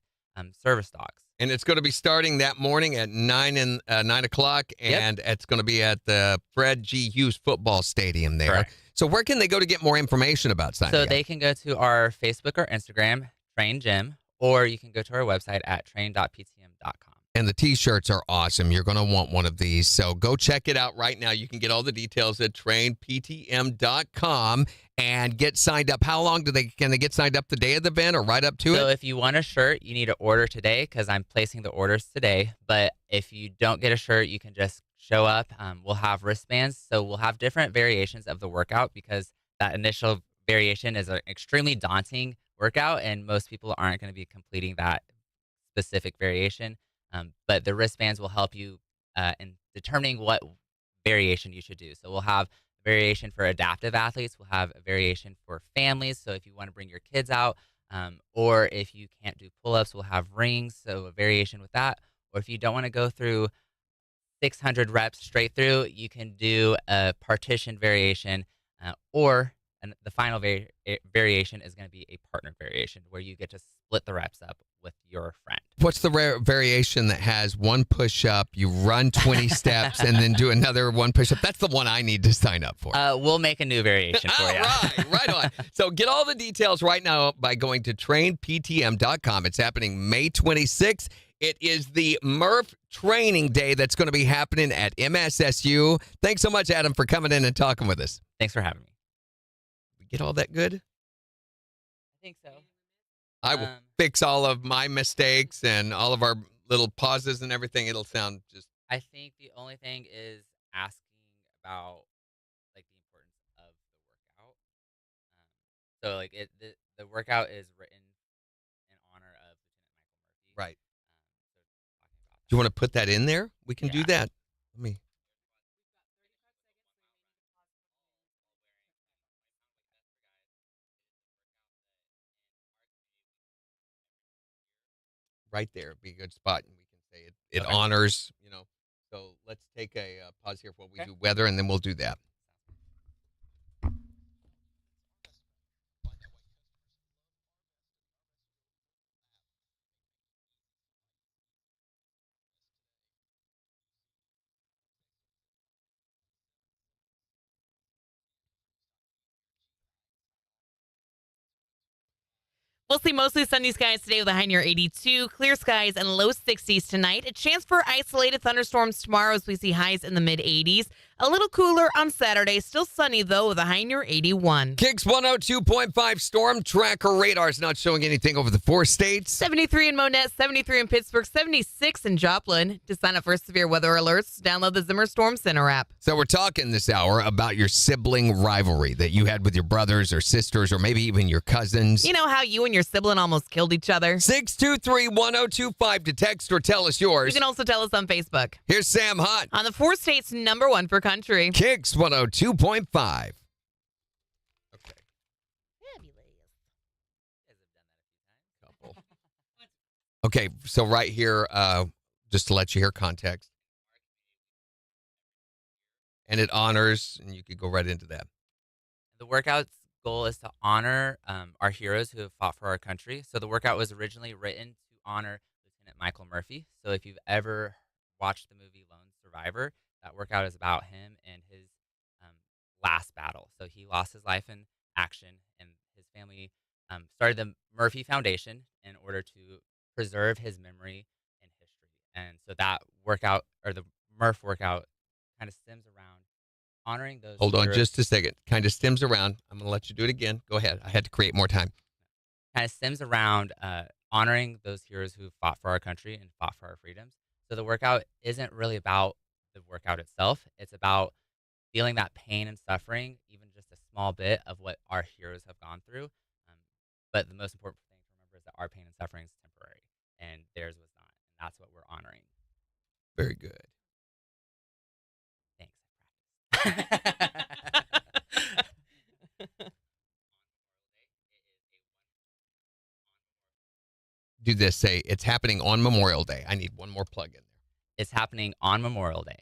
S7: service dogs.
S4: And it's going to be starting that morning at 9 o'clock, and it's going to be at the Fred G. Hughes Football Stadium there.
S7: Correct.
S4: So where can they go to get more information about signing
S7: So
S4: up?
S7: they can go to our Facebook or Instagram, Train Gym, or you can go to our website at train.ptm.com.
S4: And the T-shirts are awesome. You're going to want one of these. So go check it out right now. You can get all the details at trainptm.com and get signed up. How long can they get signed up the day of the event or right up to
S7: So
S4: it?
S7: if you want a shirt, you need to order today because I'm placing the orders today. But if you don't get a shirt, you can just show up. We'll have wristbands. So we'll have different variations of the workout because that initial variation is an extremely daunting workout, and most people aren't going to be completing that specific variation. But the wristbands will help you in determining what variation you should do. So we'll have a variation for adaptive athletes. We'll have a variation for families. So if you want to bring your kids out, or if you can't do pull-ups, we'll have rings. So a variation with that. Or if you don't want to go through 600 reps straight through, you can do a partition variation, and the final variation is going to be a partner variation where you get to split the reps up with your friend.
S4: What's the rare variation that has one push-up, you run 20 steps, and then do another one push-up? That's the one I need to sign up for.
S7: We'll make a new variation for you.
S4: Right on. So get all the details right now by going to trainptm.com. It's happening May 26th. It is the Murph Training Day that's going to be happening at MSSU. Thanks so much, Adam, for coming in and talking with us.
S7: Thanks for having me.
S4: We get all that good?
S7: I think so.
S4: I will fix all of my mistakes and all of our little pauses and everything. It'll sound just...
S7: I think the only thing is asking about like the importance of the workout. So like the workout is written in honor of Lieutenant Michael Murphy.
S4: Right.
S7: So talking about
S4: Do you want to put that in there? We can do
S7: Yeah.
S4: that. Let me... Right there. It'd be a good spot, and we can say it
S7: Okay.
S4: honors, So let's take a pause here while we do weather, and then we'll do that.
S3: We'll see mostly sunny skies today with a high near 82, clear skies and low 60s tonight. A chance for isolated thunderstorms tomorrow as we see highs in the mid 80s. A little cooler on Saturday, still sunny though with a high near 81.
S4: KIX 102.5 storm tracker radar is not showing anything over the 4 states.
S3: 73 in Monette, 73 in Pittsburgh, 76 in Joplin. To sign up for severe weather alerts, download the Zimmer Storm Center app.
S4: So we're talking this hour about your sibling rivalry that you had with your brothers or sisters or maybe even your cousins.
S3: You know how you and your sibling almost killed each other?
S4: 623-1025 to text or tell us yours.
S3: You can also tell us on Facebook.
S4: Here's Sam Hunt.
S3: On the 4 states, number 1 for country.
S4: KIX 102.5. Okay. Couple. Okay, so right here, just to let you hear context. And it honors, and you could go right into that.
S7: The workout's goal is to honor our heroes who have fought for our country. So the workout was originally written to honor Lieutenant Michael Murphy. So if you've ever watched the movie Lone Survivor, that workout is about him and his last battle. So he lost his life in action, and his family started the Murphy Foundation in order to preserve his memory and history. And so that workout, or the Murph workout, kind of stems around honoring those.
S4: Hold on
S7: heroes.
S4: just a second. Kind of stems around. I'm going to let you do it again. Go ahead. I had to create more time.
S7: Kind of stems around honoring those heroes who fought for our country and fought for our freedoms. So the workout isn't really about the workout itself. It's about feeling that pain and suffering, even just a small bit of what our heroes have gone through. But the most important thing to remember is that our pain and suffering is temporary, and theirs was not. And that's what we're honoring.
S4: Very good.
S7: Thanks.
S4: Do this. Say it's happening on Memorial Day. I need one more plug in there.
S7: It's happening on Memorial Day.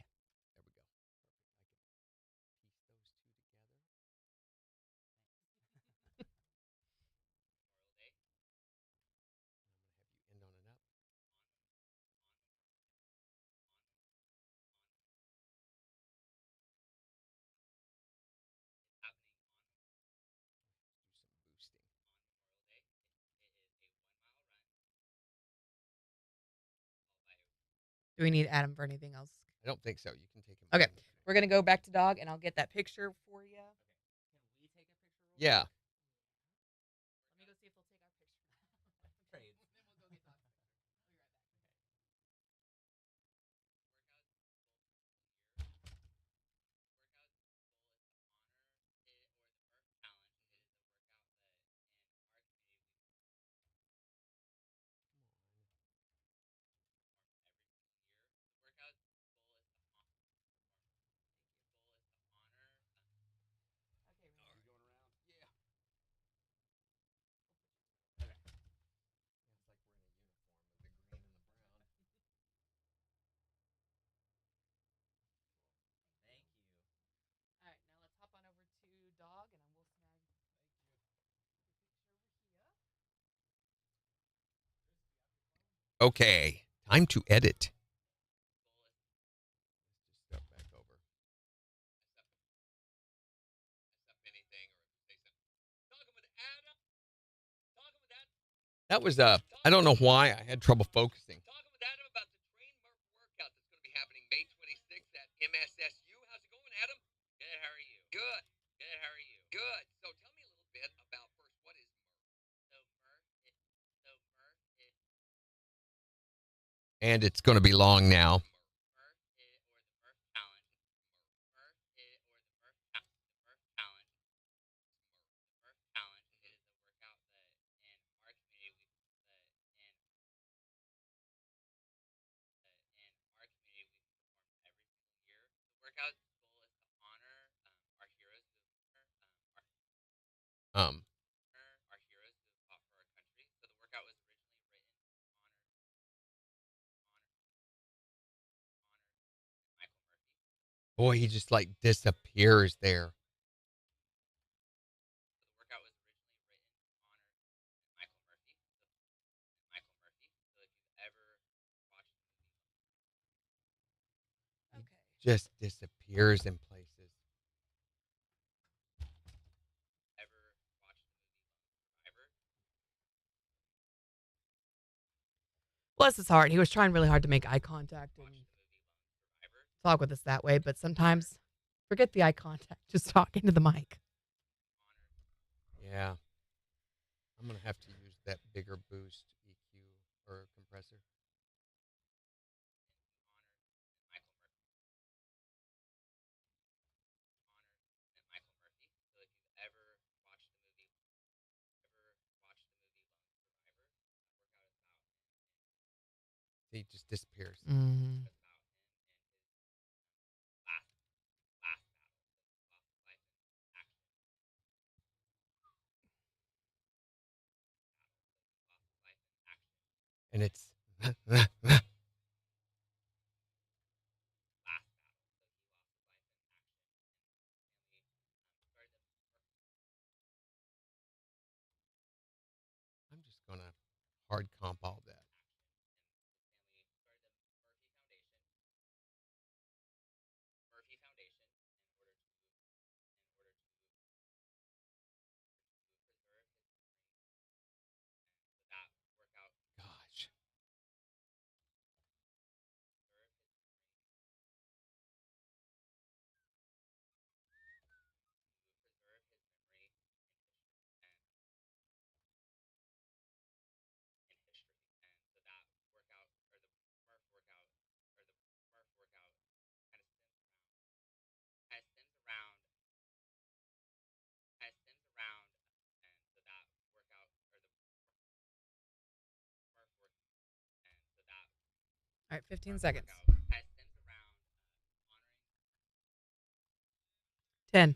S3: Do we need Adam for anything else?
S4: I don't think so. You can take him.
S3: Okay. We're going to go back to dog, and I'll get that picture for you.
S4: Yeah.
S3: Let me go see if they'll take our picture. All right, now let's hop on over to dog, and I will snag the picture over here.
S4: Okay. Time to edit. Just step back over. That was I don't know why I had trouble focusing. Talking with Adam about the Train Murph workout that's going to be happening May 26th at MSSU. How's it going, Adam? Good. How are you? Good. Good. How are you? Good. So tell me a little bit about first what is Murph? And it's going to be long now. Boy, he just like disappears there. Just disappears in places.
S3: Bless his heart. He was trying really hard to make eye contact and talk with us that way, but sometimes forget the eye contact. Just talk into the mic.
S4: Yeah. I'm going to have to use that bigger boost EQ or compressor. He just disappears.
S3: Mm-hmm.
S4: And it's I'm just going to hard comp all that. Gosh.
S3: All right, 15 seconds. 10.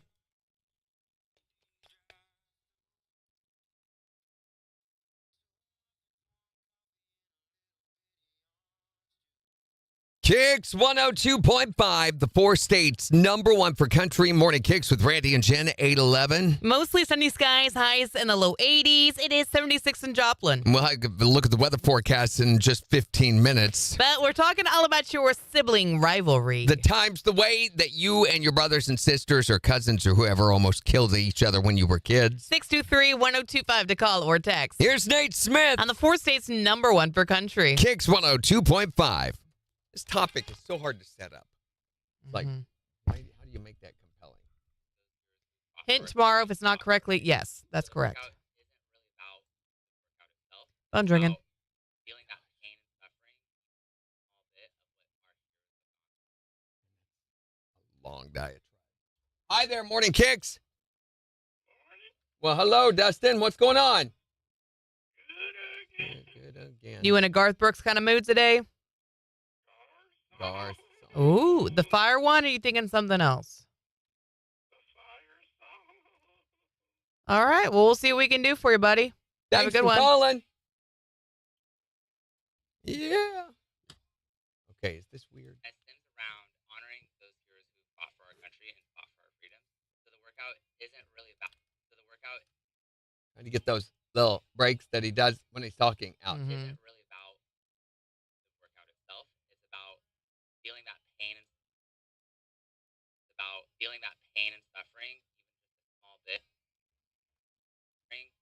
S4: KIX 102.5, the 4 states #1 for country. Morning KIX with Randy and Jen, 811.
S3: Mostly sunny skies, highs in the low 80s. It is 76 in Joplin.
S4: We'll have a look at the weather forecast in just 15 minutes.
S3: But we're talking all about your sibling rivalry.
S4: The times, the way that you and your brothers and sisters or cousins or whoever almost killed each other when you were kids.
S3: 623-1025 to call or text.
S4: Here's Nate Smith
S3: On the 4 states #1 for country.
S4: KIX 102.5. This topic is so hard to set up. It's like,
S3: Mhm.
S4: how do you make that compelling?
S3: Hint tomorrow if it's not correctly. Yes, that's correct. I'm drinking.
S4: Long diatribe. Hi there, Morning Kicks. Well, hello, Dustin. What's going on? Good again.
S3: You in a Garth Brooks kind of mood today?
S4: Garth.
S3: Ooh, the fire one, or are you thinking something else? All right, well, we'll see what we can do for you, buddy.
S4: Thanks
S3: Have a good
S4: for
S3: one.
S4: calling. Yeah. Okay, is this weird?
S7: Around honoring those heroes who fought for our country and fought for our freedom. So the workout isn't really about.
S4: Trying to get those little breaks that he does when he's talking out.
S3: Mhm.
S7: Isn't really about the workout itself. It's about feeling that pain and suffering,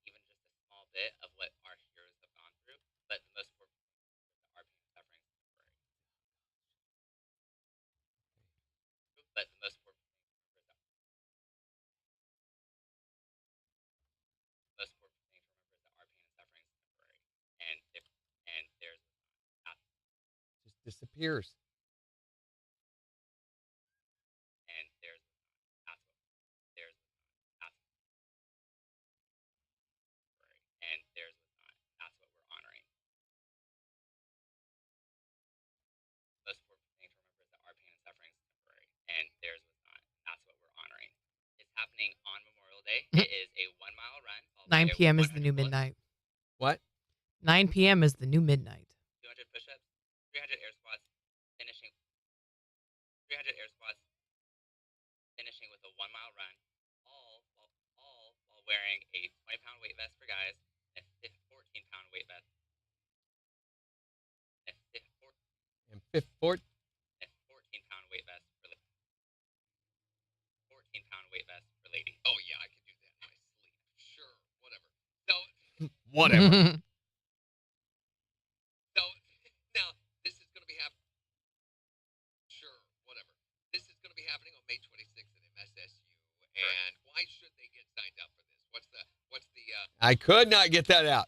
S7: even just a small bit of what our heroes have gone through. But the most important thing is that our pain and suffering is temporary. But the most important thing is to remember that our pain and suffering is temporary. And there's
S4: Just disappears.
S7: and there's that's what there's that's temporary. And there's that's what we're honoring. The most important thing to remember is that our pain and suffering is temporary, and theirs was not. That's what we're honoring. It's happening on Memorial Day. It is a 1-mile run.
S3: 9
S7: by
S3: p.m. is the
S7: 100
S3: new
S7: bullets,
S3: midnight.
S4: What?
S3: 9 p.m. is the new midnight.
S7: 200 push-ups, 300 air squats, finishing 300 air squats, finishing with a 1-mile run, all while wearing a 20-pound weight vest for guys and a 14-pound weight vest.
S4: And fifth, fourth.
S7: A 14-pound weight vest for 14-pound weight vest for ladies. Oh yeah, I can do that in my sleep. Sure, whatever. So
S4: Whatever.
S7: So now this is going to be happening. Sure, whatever. This is going to be happening on May 26th at MSSU. And why should they get signed up for this? What's the
S4: I could not get that out.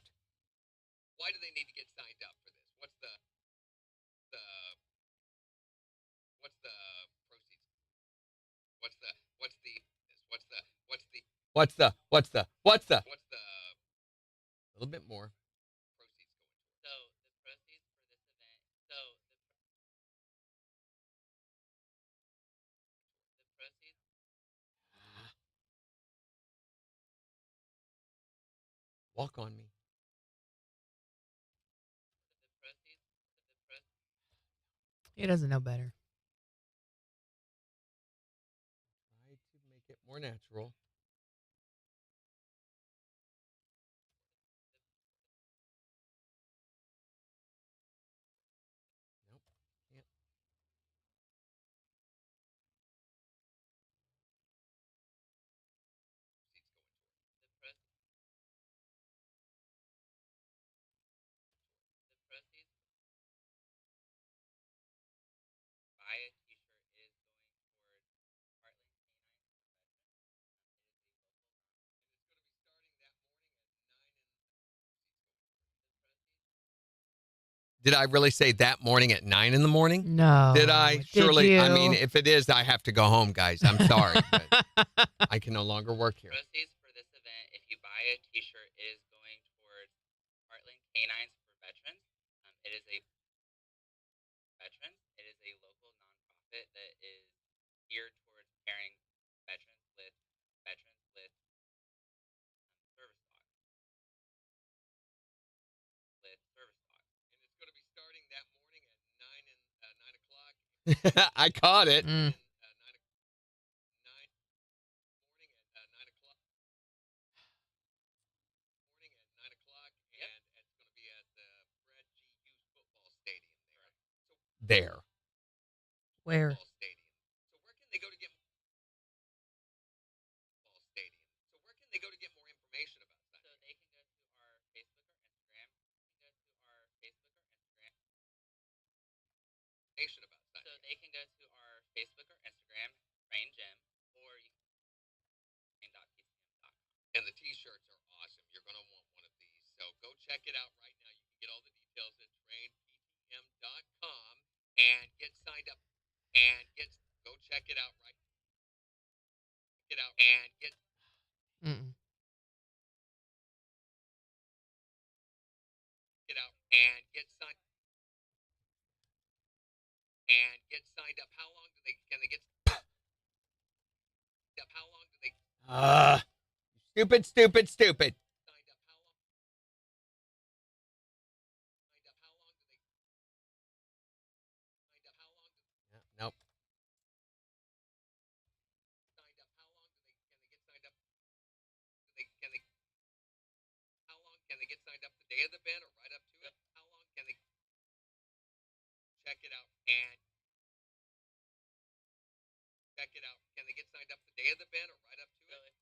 S7: why do they need to get signed up for this? What's the proceeds?
S4: What's the?
S7: What's the
S4: A little bit more.
S7: proceeds going towards? So the proceeds for this event. So the proceeds.
S4: Walk on me.
S3: He doesn't know better.
S4: Try to make it more natural. Nope. Can't.
S7: Buy a T-shirt is going towards Heartland
S4: Did I really say that morning at 9 in the morning?
S3: No.
S4: Did I? Surely.
S3: you?
S4: I mean, if it is, I have to go home, guys. I'm sorry. But I can no longer work here.
S7: Proceeds for this event, if you buy a T-shirt, is going towards Heartland Canines for Veterans. It is a local nonprofit that is geared towards pairing veterans with service dogs. And it's going to be starting that morning at 9 o'clock.
S4: I caught it.
S3: Mm.
S7: 9 o'clock, and it's going to be at the Fred G. Hughes Football Stadium there.
S4: There.
S3: Where?
S7: Football Stadium. So where can they go to get football stadium? So where can they go to get more information about that? So they can go to our Facebook or Instagram. Information go to our Facebook or Instagram, Train Gym, or you can train.ptm.com.
S4: And the T-shirts are awesome. You're going to want one of these. So go check it out right now. You can get all the details at trainptm.com and get signed up. Go check it out right. Get out and get
S3: Mm-mm.
S4: out and get signed up. How long can they get up? How long do they? Stupid. Signed up. How long? Signed up. How long do they? Signed up. How long? Nope. Signed up. How long do they? Can they get signed up? Can they? How long can they get signed up? The day of the event or right up to it? How long can they? Check it out and check it out. Can they get signed up the day of the event or right up to it?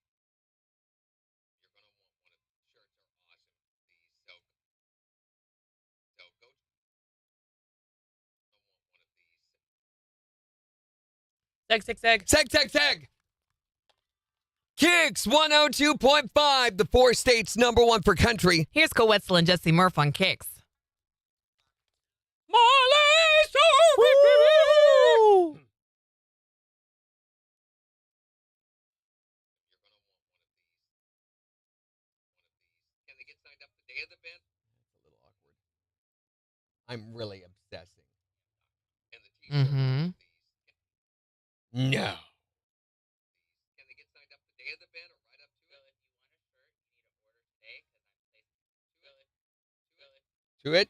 S4: You're gonna want one of the shirts are awesome. These so go. Want one of these. Seg. KIX 102.5, the 4 states #1 for country.
S3: Here's Cole Wetzel and Jesse Murph on KIX.
S2: Woo!
S4: Can they get signed up the day of the event? That's a little awkward. I'm really obsessing. And the T-shirt.
S3: Mm-hmm.
S4: No. Can they get signed up the day of the event or right up to it?
S7: If you want a shirt, you need to order today because I'm placing
S4: To it?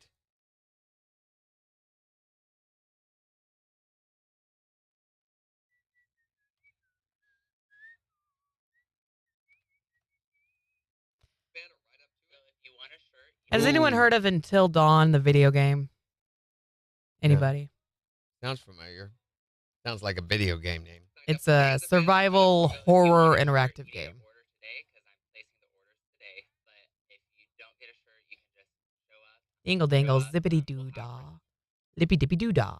S7: If you want a shirt,
S3: Has anyone heard of Until Dawn, the video game? Anybody?
S4: Sounds familiar. Sounds like a video game name.
S3: It's a survival horror interactive game.
S7: order today because I'm placing the orders today. But if you don't get a shirt, you can just show up.
S3: Dingle dangle, zippity doo dah. Lippy dippy doo dah.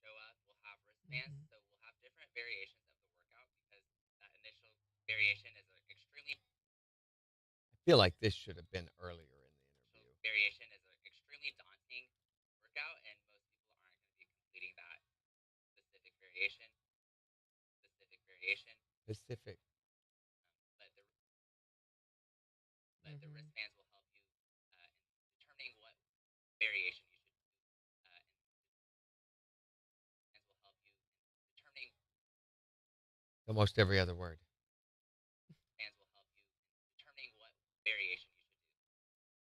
S7: Show up. We'll have wristbands, so we'll have different variations of the workout because that initial variation is extremely
S4: I feel like this should have been earlier in the interview.
S7: variation is an extremely daunting workout, and most people aren't going to be completing that specific variation.
S4: Pacific.
S7: But the wristbands will help you in determining what variation you should do. And will help you in determining
S4: Almost every other word.
S7: bands will help you in determining what variation you should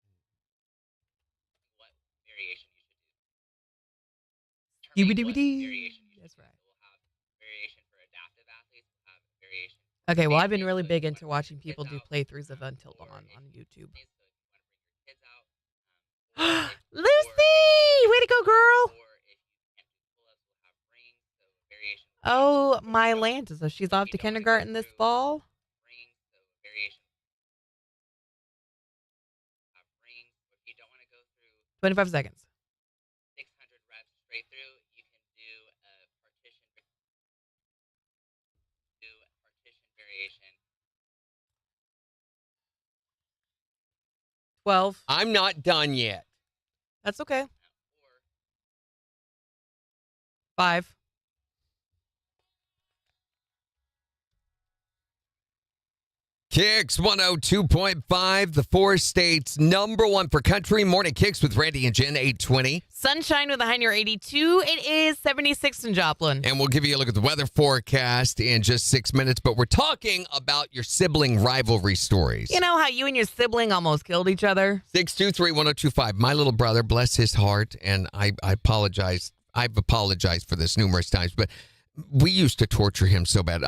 S7: do. What variation you should do. Determining what variation you should
S3: That's
S7: do.
S3: right.
S7: So we'll have variation for adaptive athletes. We'll have variation.
S3: Okay, well, I've been really big into watching people do playthroughs of Until Dawn on YouTube.
S7: So if you want to bring your kids out, or
S3: Lucy! Way to go, girl!
S7: or if you can't do pull-ups, we'll have rings. So variation.
S3: Oh, my Lanta. So she's off to kindergarten this fall?
S7: Rings. So variation. Have rings. If you don't want to go through
S3: 25 seconds.
S7: 600 reps straight through, you can do a partition variation.
S3: 12.
S4: I'm not done yet.
S3: That's okay.
S7: Or
S3: 5.
S4: KIX 102.5, the 4 states #1 for country. Morning KIX with Randy and Jen, 820.
S3: Sunshine with a high near 82. It is 76 in Joplin.
S4: And we'll give you a look at the weather forecast in just 6 minutes. But we're talking about your sibling rivalry stories.
S3: You know how you and your sibling almost killed each other?
S4: 623-1025. My little brother, bless his heart, and I apologize. I've apologized for this numerous times, but we used to torture him so bad.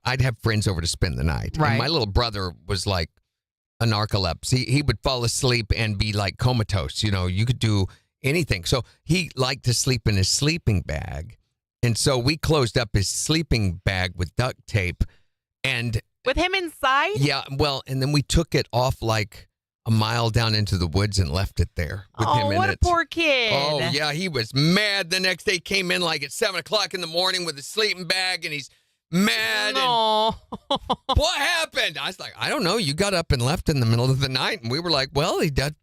S4: I'd have friends over to spend the night.
S3: Right.
S4: And my little brother was like a narcolepsy. He would fall asleep and be like comatose. You know, you could do anything. So he liked to sleep in his sleeping bag. And so we closed up his sleeping bag with duct tape. And
S3: With him inside?
S4: yeah, well, and then we took it off like a mile down into the woods and left it there with him in
S3: what
S4: it.
S3: a poor kid.
S4: Oh, yeah, he was mad. The next day came in like at 7 o'clock in the morning with his sleeping bag, and he's mad.
S3: No.
S4: And what happened? I was like, I don't know. You got up and left in the middle of the night, and we were like, well,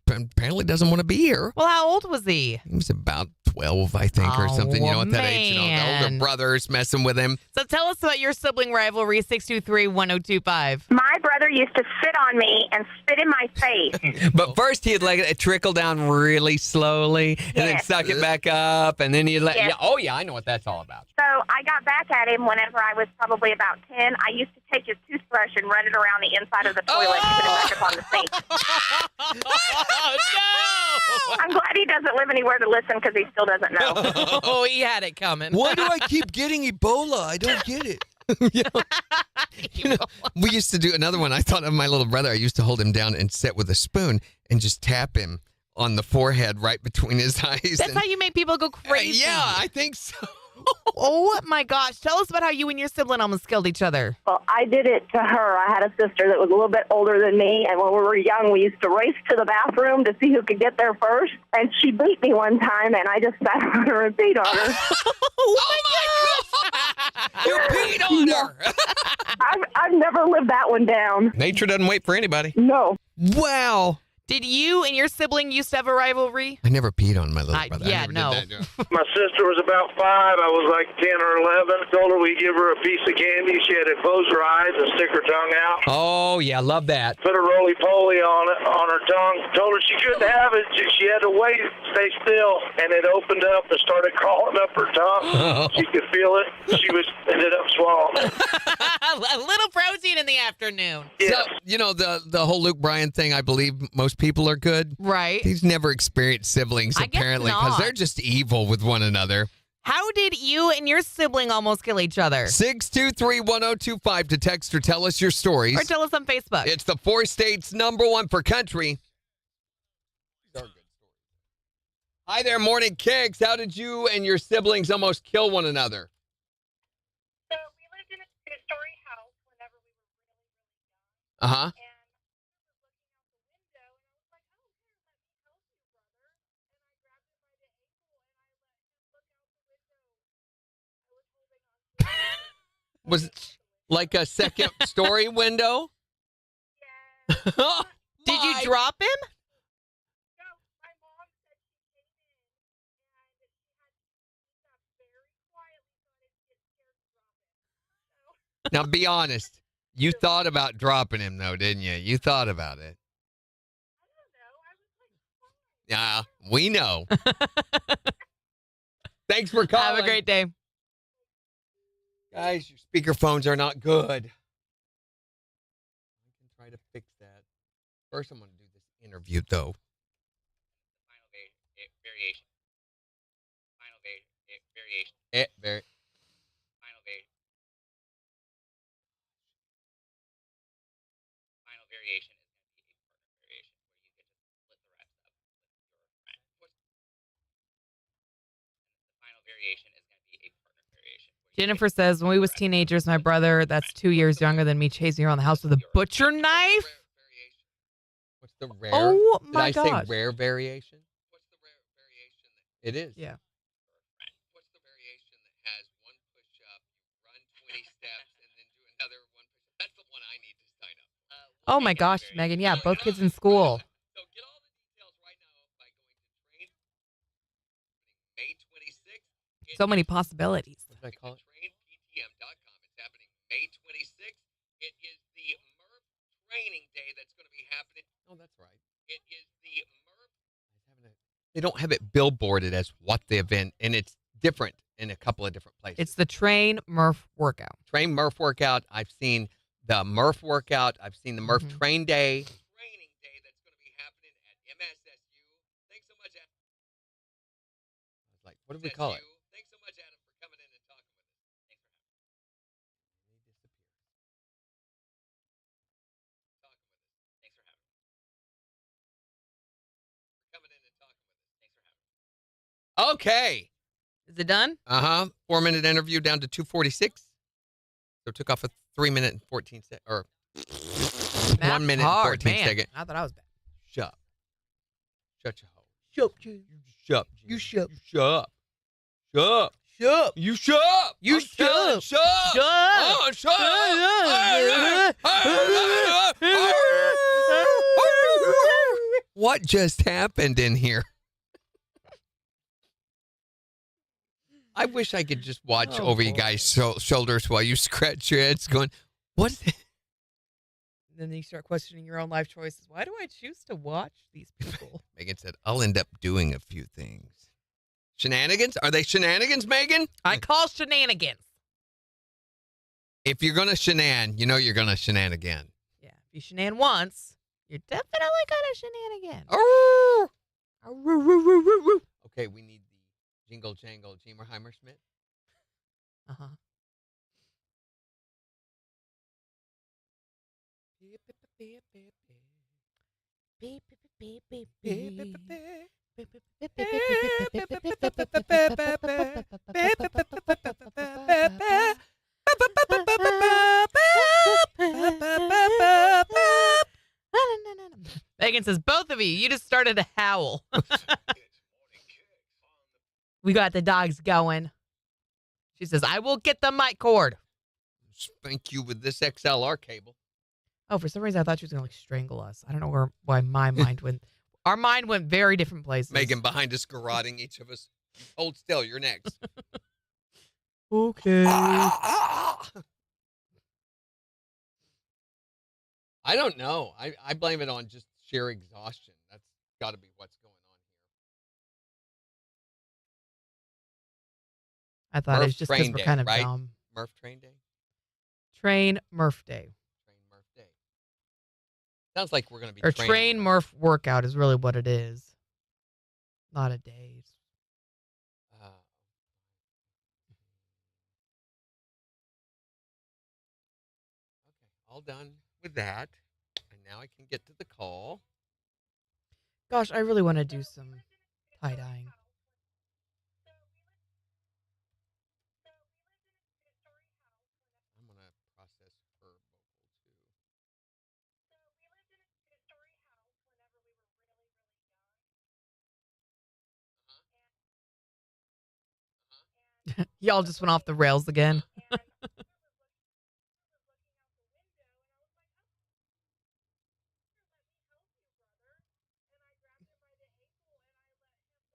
S4: apparently doesn't want to be here.
S3: Well, how old was he?
S4: He was about 12, I think, or something. You know, at that age, the older brother's messing with him.
S3: So tell us about your sibling rivalry, 623-1025.
S6: My brother used to sit on me and spit in my face.
S8: But first he'd let it trickle down really slowly and then
S6: Yes.
S8: suck it back up and then he'd let
S6: Yes.
S8: yeah, oh yeah, I know what that's all about.
S6: So I got back at him whenever I was probably about 10. I used to take his toothbrush and run it around the inside of the toilet and put it back up on the sink.
S3: Oh, no!
S6: I'm glad he doesn't live anywhere to listen because he still doesn't know.
S3: Oh, he had it coming.
S4: Why do I keep getting Ebola? I don't get it. You know, we used to do another one. I thought of my little brother. I used to hold him down and sit with a spoon and just tap him on the forehead right between his eyes.
S3: That's how you make people go crazy.
S4: Yeah, I think so.
S3: Oh, my gosh. Tell us about how you and your sibling almost killed each other.
S9: Well, I did it to her. I had a sister that was a little bit older than me, and when we were young, we used to race to the bathroom to see who could get there first. And she beat me one time, and I just sat on her and beat on her.
S3: Oh, my gosh!
S4: You peed on her.
S9: I've never lived that one down.
S8: Nature doesn't wait for anybody.
S9: No.
S4: Wow.
S3: Did you and your sibling used to have a rivalry?
S4: I never peed on my little brother.
S3: yeah,
S4: I never
S3: no.
S4: did that.
S10: My sister was about 5. I was like 10 or 11. Told her we'd give her a piece of candy. She had to close her eyes and stick her tongue out.
S8: Oh yeah, love that.
S10: Put a roly-poly on her tongue. Told her she couldn't have it. She had to wait, stay still. And it opened up and started crawling up her tongue. She could feel it. She ended up swallowing.
S3: A little protein in the afternoon.
S10: Yes.
S4: So, you know, the whole Luke Bryan thing, I believe most people are good.
S3: Right.
S4: He's never experienced siblings,
S3: I guess
S4: apparently, because
S3: not.
S4: they're just evil with one another.
S3: How did you and your sibling almost kill each other?
S4: 623-1025 to text or tell us your stories.
S3: Or tell us on Facebook.
S4: It's the 4 states #1 for country. Hi there, Morning Kicks. How did you and your siblings almost kill one another?
S6: So we lived in a two-story house whenever we were really, really young.
S4: Uh-huh.
S6: And
S4: Was it like a second story window? Oh,
S3: Did you
S4: my.
S3: drop him?
S6: no, my mom said she came in and she had to sneak up very quietly so I didn't get scared to drop it.
S4: Now, be honest. You thought about dropping him, though, didn't you? You thought about it.
S6: I don't know. I was like,
S4: Yeah, we know. Thanks for calling.
S3: Have a great day.
S4: Guys, your speakerphones are not good. I can try to fix that. First, I'm going to do this interview, though.
S7: Final variation. Final variation.
S4: Very.
S7: Final variation is going to be a partner variation where you get to split the reps up with your friend. The final variation is going to be a partner variation.
S3: Jennifer says, when we was teenagers, my brother, that's 2 years younger than me, chasing around the house with a butcher knife.
S4: What's the rare?
S3: Oh, my
S4: Did I
S3: gosh.
S4: say rare variation?
S7: What's the rare variation that
S4: It is.
S3: Yeah.
S7: What's the variation that has one push-up, you run 20 steps, and then do another one push-up? That's the one I need to sign up for.
S3: Oh, my gosh, Megan. Yeah, both kids in school.
S7: So get all the details right now by going to train May 26th.
S3: So many possibilities.
S4: What did I call it?
S7: TrainPTM.com. It's happening May 26th. It is the Murph training day that's going to be happening.
S4: Oh, that's right.
S7: It is the Murph.
S4: They don't have it billboarded as what the event, and it's different in a couple of different places.
S3: It's the Train Murph workout.
S4: Train Murph workout. I've seen the Murph workout. I've seen the Murph train day.
S7: Training day that's going to be happening at MSSU. Thanks so much, Adam.
S4: Like, what do we call it?
S7: Thanks so much, Adam, for coming in and talking with us. Thanks for having us. Talking with us. Thanks for having us. Coming in and talking with us. Thanks for having us.
S4: Okay.
S3: Is it done?
S4: 4-minute interview down to 2:46. So it took off a 3 minute and 14 second, or 1 minute and 14 second.
S3: I thought I was bad.
S4: Shut. Shut your hole.
S8: Shut.
S4: You shut.
S8: You shut.
S4: You shut. Shut.
S8: Shut.
S4: You shut.
S8: You
S4: I'm telling
S8: shut.
S4: Shut.
S8: Shut.
S4: Oh, shut. What just happened in here? I wish I could just watch over you guys' shoulders while you scratch your heads going, what?
S8: Then you start questioning your own life choices. Why do I choose to watch these people?
S4: Megan said, I'll end up doing a few things. Shenanigans? Are they shenanigans, Megan?
S8: I call shenanigans.
S4: If you're going to shenan, you know you're going to shenan again.
S8: Yeah. If you shenan once, you're definitely going to shenan again.
S4: Okay, we need the jingle jangle Jemerheimer Schmidt.
S8: Uh-huh. Megan says, both of you just started to howl. We got the dogs going. She says, I will get the mic cord.
S4: Spank you with this XLR cable.
S8: Oh, for some reason I thought she was going to strangle us. I don't know why my mind went. Our mind went very different places.
S4: Megan behind us garroting each of us. Hold still, you're next.
S8: Okay.
S4: I don't know. I blame it on just sheer exhaustion. That's got to be what's going on here.
S8: I thought it was just because
S4: Train
S8: we're
S4: Day,
S8: kind of
S4: right?
S8: dumb.
S4: Murph Train Day?
S8: Train Murph Day.
S4: Train Murph Day. Sounds like we're going to be
S8: Or
S4: training.
S8: Train Murph workout is really what it is. Not a day.
S4: Okay, all done with that. And now I can get to the call.
S8: Gosh, I really want to do some tie-dyeing.
S4: I'm going to process her vocal too.
S8: Y'all just went off the rails again.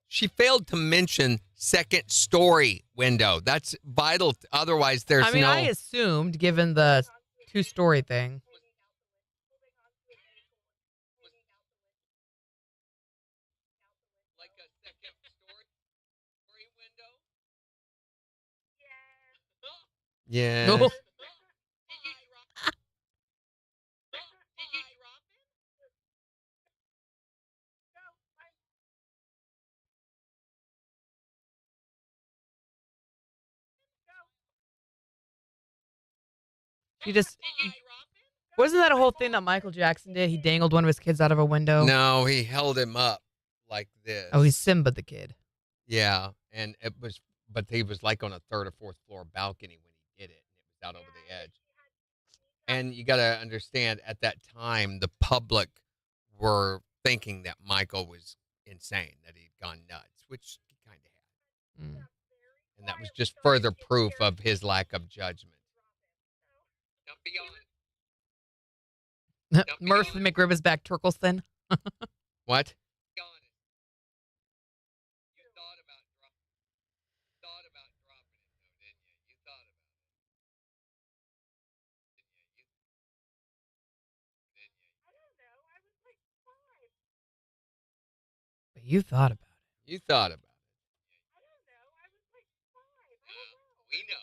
S4: She failed to mention second story window. That's vital. Otherwise, there's no...
S8: I assumed, given the 2-story thing.
S4: Like a second story window? Yeah.
S8: No. She just... Wasn't that a whole thing that Michael Jackson did? He dangled one of his kids out of a window?
S4: No, he held him up like this.
S8: Oh, he's Simba the kid.
S4: Yeah, and it was, but he was like on a 3rd or 4th floor balcony when he did it. And it was out over the edge. And you got to understand, at that time, the public were thinking that Michael was insane, that he'd gone nuts, which he kind of had.
S8: Mm.
S4: And that was just further proof of his lack of judgment. Don't be on.
S8: Murph McRibba's-back Turkleson.
S4: What?
S8: But you thought about it.
S4: You thought about it. We know.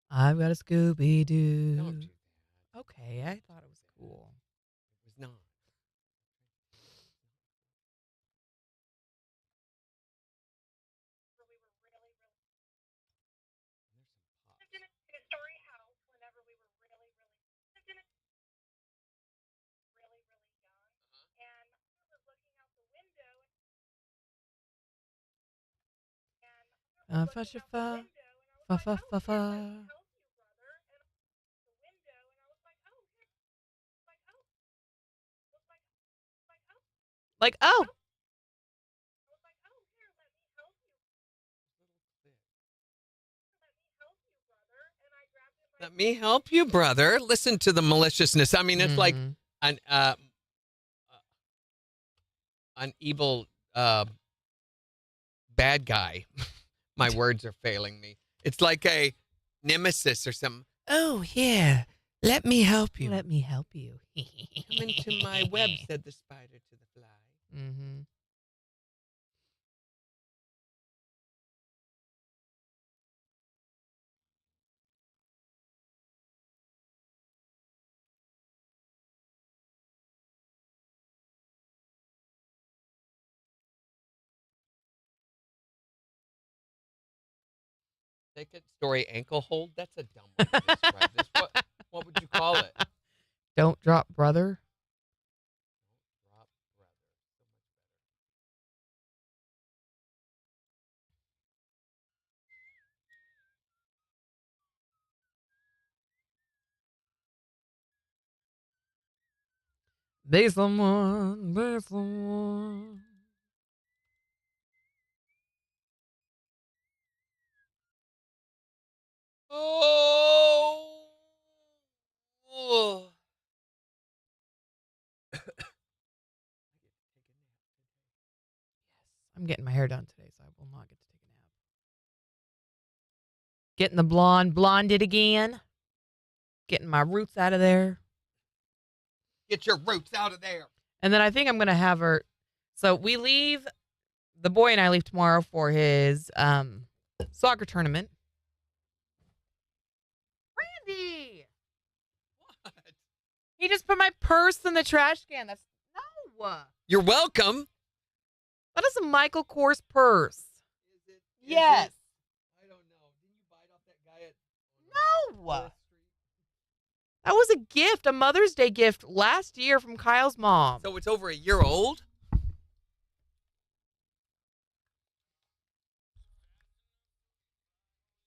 S8: I've got a Scooby-Doo.
S4: Don't do that.
S8: Okay, I thought it was cool.
S4: It was not.
S8: Fa fa fa fa fa fa fa. Like, oh.
S4: Let me help you, brother. Listen to the maliciousness. I mean, it's like an evil bad guy. My words are failing me. It's like a nemesis or something. Oh, yeah. Let me help you.
S8: Let me help you.
S4: Come into my web, said the spider to the fly.
S8: Mm-hmm.
S4: Second story ankle hold? That's a dumb way to describe this. What would you call it?
S8: Don't drop, brother.
S4: Drop brother.
S8: Be someone, be someone.
S4: Oh. Oh.
S8: I'm getting my hair done today, so I will not get to take a nap. Getting the blonded again. Getting my roots out of there.
S4: Get your roots out of there.
S8: And then I think I'm going to have her. So we leave, the boy and I leave tomorrow for his soccer tournament. Randy!
S4: What?
S8: He just put my purse in the trash can. That's no.
S4: You're welcome.
S8: That is a Michael Kors purse.
S4: Is it?
S8: Yes.
S4: I don't know. Didn't you bite off that guy at
S8: No.
S4: 4th Street?
S8: That was a gift, a Mother's Day gift last year from Kyle's mom.
S4: So it's over a year old?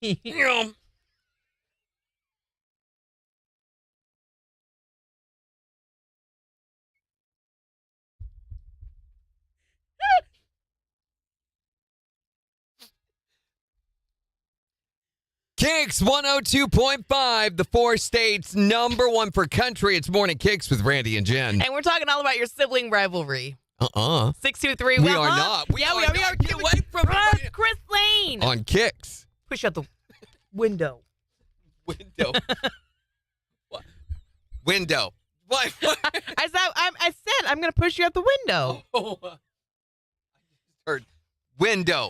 S4: Yum. KIX 102.5, the 4 states #1 for country. It's Morning KIX with Randy and Jen.
S8: And we're talking all about your sibling rivalry. 623.
S4: We are not. We are not. Get away from me.
S8: Chris Lane.
S4: On KIX.
S8: Push out the window.
S4: Window. What? Window. What?
S8: I said I'm going to push you out the window.
S4: Oh, I just heard window.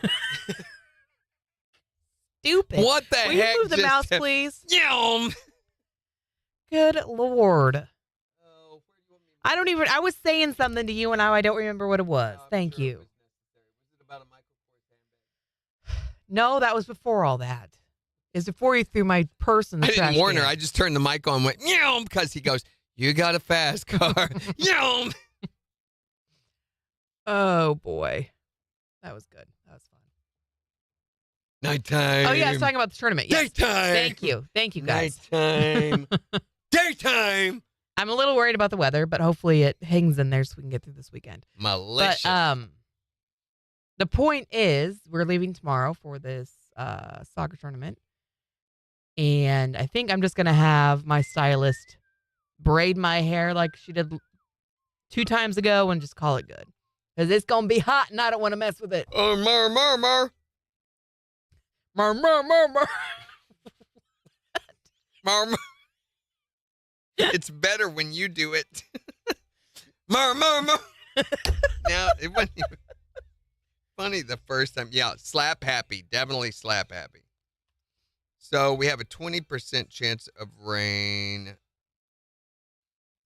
S8: Stupid.
S4: What the
S8: Will
S4: heck?
S8: you move the mouse, please?
S4: Yum.
S8: Good Lord. I don't even, I was saying something to you and I don't remember what it was. Thank you.
S4: Was it about a Michael Kors handbag?
S8: No, that was before all that. Is before you threw my purse in the
S4: I
S8: trash
S4: didn't warn her.
S8: can.
S4: I just turned the mic on and went, yum, because he goes, you got a fast car. Yum.
S8: Oh, boy. That was good. That was fun.
S4: Nighttime.
S8: Oh, yeah, I was talking about the tournament. Yes.
S4: Daytime.
S8: Thank you. Thank you, guys.
S4: Nighttime. Daytime.
S8: I'm a little worried about the weather, but hopefully it hangs in there so we can get through this weekend.
S4: Malicious.
S8: But the point is, we're leaving tomorrow for this soccer tournament. And I think I'm just going to have my stylist braid my hair like she did 2 times ago and just call it good. Because it's going to be hot and I don't want to mess with it.
S4: Mur.
S8: Mur.
S4: Mur. It's better when you do it. Mur. Now, it wasn't even funny the first time. Yeah, slap happy. Definitely slap happy. So we have a 20% chance of rain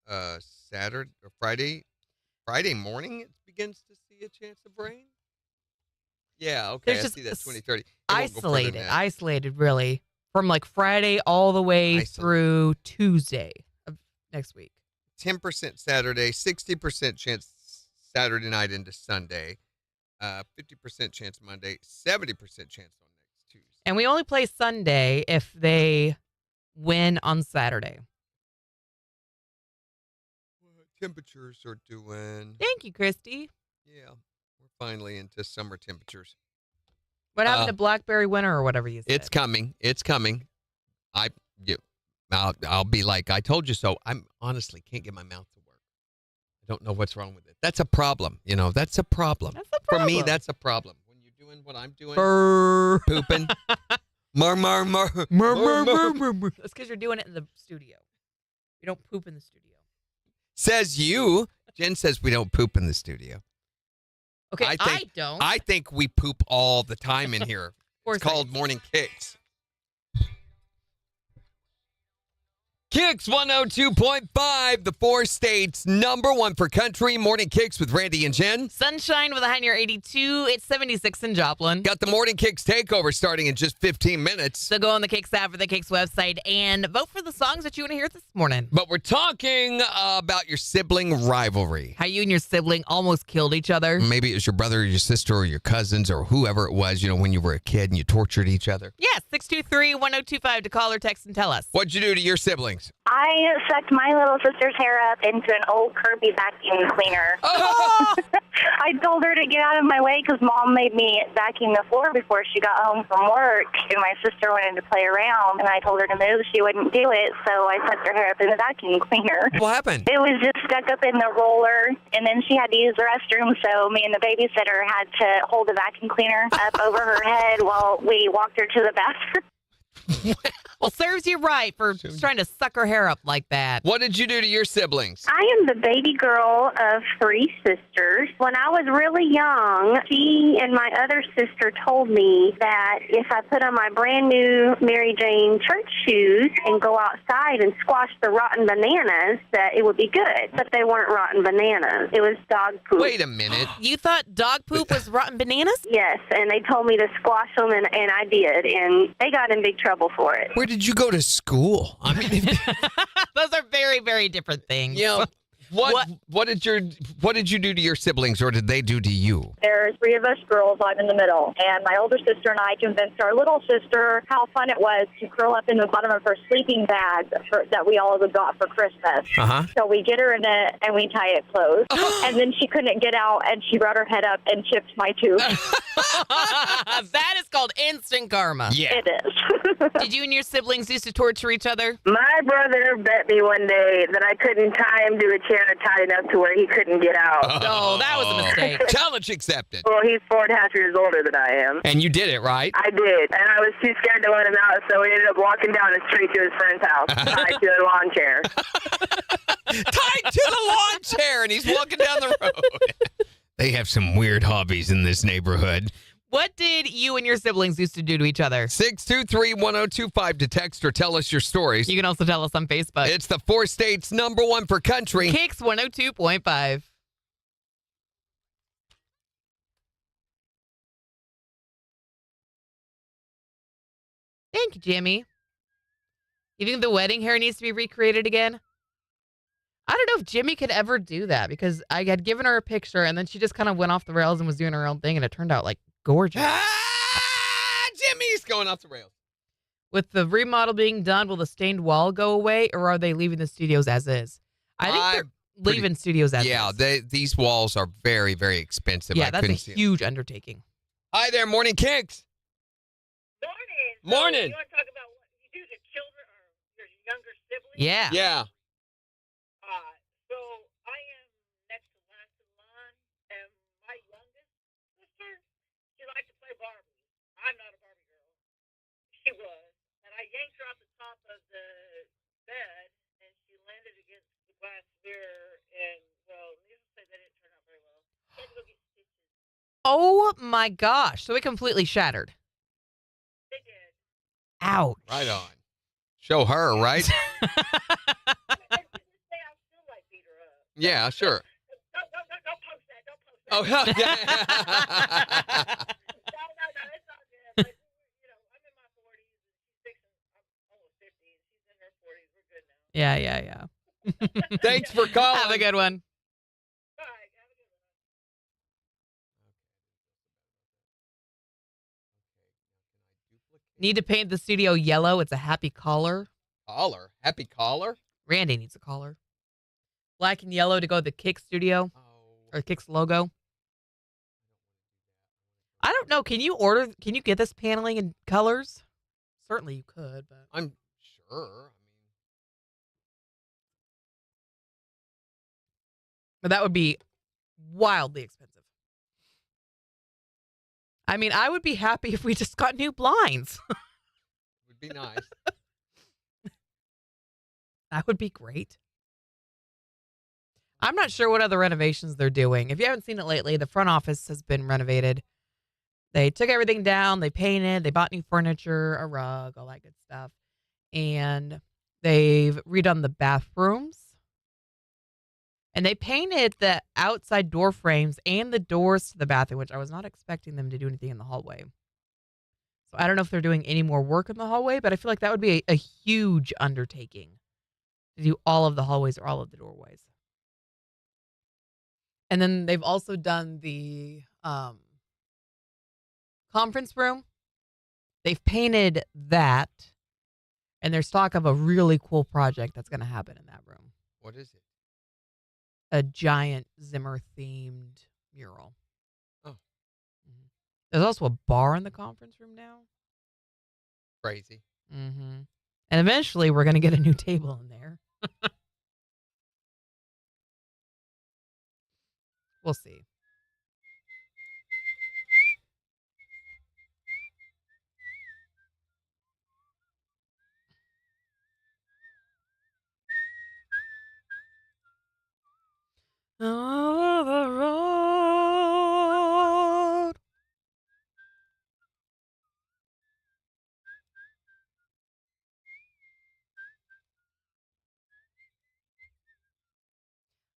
S4: Saturday or Friday. Friday morning it begins to see a chance of rain. Yeah, okay.
S8: There's
S4: I
S8: just
S4: see that 2030.
S8: Isolated, really. From like Friday all the way through Tuesday of next week.
S4: 10% Saturday, 60% chance Saturday night into Sunday, 50% chance Monday, 70% chance on next Tuesday.
S8: And we only play Sunday if they win on Saturday.
S4: What temperatures are doing?
S8: Thank you, Christy.
S4: Yeah, we're finally into summer temperatures.
S8: What happened to blackberry winter or whatever you said?
S4: It's coming. It's coming. I'll be like, I told you so. I'm honestly can't get my mouth to work. I don't know what's wrong with it. That's a problem. That's a problem.
S8: That's a problem.
S4: For me, that's a problem. When you're doing what I'm doing,
S8: Brr.
S4: pooping. Mar.
S8: That's because you're doing it in the studio. You don't poop in the studio.
S4: Says you. Jen says we don't poop in the studio.
S8: Okay,
S4: I
S8: don't.
S4: I think we poop all the time in here.
S8: course
S4: It's called Morning Kicks. Kicks 102.5, the 4 states #1 for country. Morning Kicks with Randy and Jen.
S3: Sunshine with a high near 82. It's 76 in Joplin.
S4: Got the Morning Kicks takeover starting in just 15 minutes.
S3: So go on the Kicks app or the Kicks website and vote for the songs that you want to hear this morning.
S4: But we're talking about your sibling rivalry.
S3: How you and your sibling almost killed each other.
S4: Maybe it was your brother or your sister or your cousins or whoever it was, when you were a kid and you tortured each other.
S3: Yeah, 623-1025 to call or text and tell us.
S4: What'd you do to your siblings?
S9: I sucked my little sister's hair up into an old Kirby vacuum cleaner.
S4: Oh!
S9: I told her to get out of my way because Mom made me vacuum the floor before she got home from work. And my sister wanted to play around, and I told her to move. She wouldn't do it, so I sucked her hair up in the vacuum cleaner.
S4: What happened?
S9: It was just stuck up in the roller, and then she had to use the restroom, so me and the babysitter had to hold the vacuum cleaner up over her head while we walked her to the bathroom.
S3: Well, serves you right for trying to suck her hair up like that.
S4: What did you do to your siblings?
S9: I am the baby girl of 3 sisters. When I was really young, she and my other sister told me that if I put on my brand new Mary Jane church shoes and go outside and squash the rotten bananas, that it would be good. But they weren't rotten bananas. It was dog poop.
S4: Wait a minute.
S3: You thought dog poop was rotten bananas?
S9: Yes, and they told me to squash them, and I did, and they got in big trouble for it.
S4: Where did you go to school? I mean,
S3: Those are very, very different things.
S4: what did you do to your siblings, or did they do to you?
S11: There's 3 of us girls. I'm in the middle. And my older sister and I convinced our little sister how fun it was to curl up in the bottom of her sleeping bag that we all got for Christmas.
S4: Uh-huh.
S11: So we get her in it and we tie it closed. And then she couldn't get out and she brought her head up and chipped my tooth.
S3: That is called instant karma.
S4: Yeah.
S11: It is.
S3: Did you and your siblings used to torture each other?
S9: My brother bet me one day that I couldn't tie him to a chair tight enough to where he couldn't get out.
S3: Oh, that was a mistake.
S4: Challenge accepted.
S9: Well, he's 4.5 years older than I am.
S4: And you did it, right?
S9: I did, and I was too scared to let him out, so we ended up walking down the street to his friend's house, tied to a lawn chair.
S4: Tied to the lawn chair, and he's walking down the road. They have some weird hobbies in this neighborhood.
S3: What did you and your siblings used to do to each other?
S4: 623-1025 to text or tell us your stories.
S3: You can also tell us on Facebook.
S4: It's the 4 states #1 for country.
S3: Kicks 102.5. Thank you, Jimmy. You think the wedding hair needs to be recreated again? I don't know if Jimmy could ever do that because I had given her a picture and then she just kind of went off the rails and was doing her own thing and it turned out like gorgeous.
S4: Jimmy's going off the rails.
S8: With the remodel being done, will the stained wall go away or are they leaving the studios as is? I think they're leaving studios as is.
S4: Yeah, these walls are very, very expensive.
S8: Yeah,
S4: I
S8: that's a
S4: couldn't see 'em.
S8: huge undertaking.
S4: Hi there, Morning Kicks.
S6: Morning.
S4: Morning.
S6: You want to talk about what you do to children or your younger siblings?
S8: Yeah.
S4: Yeah.
S6: So I am next to last in line, and my youngest sister, she liked to play Barbie. I'm not a Barbie girl. She was. And I yanked her off the top of the bed, and she landed against the glass mirror, and, well, needless to say, that didn't turn out very well. She had to go get stitches.
S8: Oh my gosh. So it completely shattered.
S6: They did.
S8: Ouch.
S4: Right on. Show her, right?
S6: And to this day, I still like beat her up.
S4: Yeah, sure.
S6: Don't post that. Don't post that.
S4: Oh, yeah.
S6: No, it's all good. But, I'm in my 40s, and she's I'm almost 50, and she's in her 40s. We're good now.
S8: Yeah.
S4: Thanks for calling.
S8: Have a good one.
S6: All right, have a good one.
S8: Need to paint the studio yellow. It's a happy collar.
S4: Caller. Happy caller?
S8: Randy needs a collar. Black and yellow to go with the KIX studio
S4: Oh.
S8: or KIX logo. don't know. Can you get this paneling in colors? Certainly you could, but
S4: I'm sure.
S8: that would be wildly expensive. I mean, I would be happy if we just got new blinds.
S4: Would be nice.
S8: That would be great. I'm not sure what other renovations they're doing. If you haven't seen it lately, the front office has been renovated. They took everything down, they painted, they bought new furniture, a rug, all that good stuff. And they've redone the bathrooms. And they painted the outside door frames and the doors to the bathroom, which I was not expecting them to do anything in the hallway. So I don't know if they're doing any more work in the hallway, but I feel like that would be a huge undertaking to do all of the hallways or all of the doorways. And then they've also done the conference room. They've painted that, and there's talk of a really cool project that's going to happen in that room.
S4: What is it?
S8: A giant Zimmer-themed mural.
S4: Oh.
S8: Mm-hmm. There's also a bar in the conference room now.
S4: Crazy.
S8: Mm-hmm. And eventually, we're going to get a new table in there. We'll see. Over the road.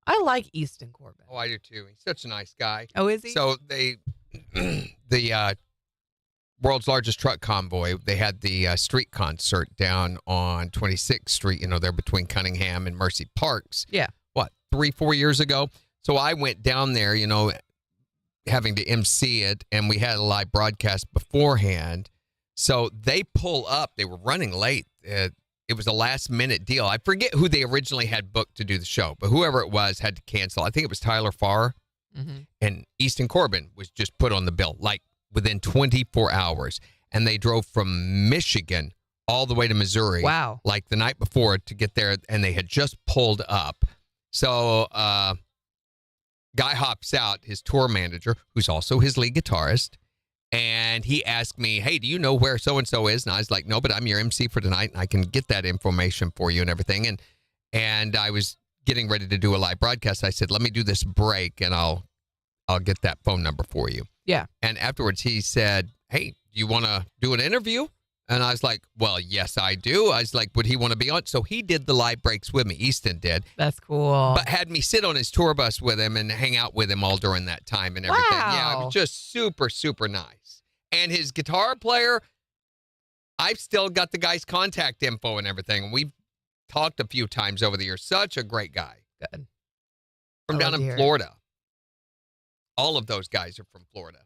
S8: I like Easton Corbin.
S4: Oh, I do too. He's such a nice guy.
S8: Oh, is he?
S4: So the world's largest truck convoy, they had the street concert down on 26th Street, there between Cunningham and Mercy Parks.
S8: Yeah.
S4: What, 3-4 years ago? So I went down there, having to MC it, and we had a live broadcast beforehand. So they pull up. They were running late. It was a last-minute deal. I forget who they originally had booked to do the show, but whoever it was had to cancel. I think it was Tyler Farr.
S8: Mm-hmm.
S4: And Easton Corbin was just put on the bill, like within 24 hours. And they drove from Michigan all the way to Missouri.
S8: Wow.
S4: Like the night before to get there, and they had just pulled up. So guy hops out, his tour manager, who's also his lead guitarist, and he asked me, hey, do you know where so-and-so is? And I was like, no, but I'm your MC for tonight, and I can get that information for you and everything. And I was getting ready to do a live broadcast. I said, let me do this break, and I'll get that phone number for you.
S8: Yeah.
S4: And afterwards, he said, hey, do you want to do an interview? And I was like, well, yes, I do. I was like, would he want to be on? So he did the live breaks with me. Easton did.
S8: That's cool.
S4: But had me sit on his tour bus with him and hang out with him all during that time and everything.
S8: Wow.
S4: Yeah, it was just super, super nice. And his guitar player, I've still got the guy's contact info and everything. We've talked a few times over the years. Such a great guy.
S8: Good.
S4: From
S8: I
S4: down
S8: love to
S4: in
S8: hear it.
S4: Florida. All of those guys are from Florida.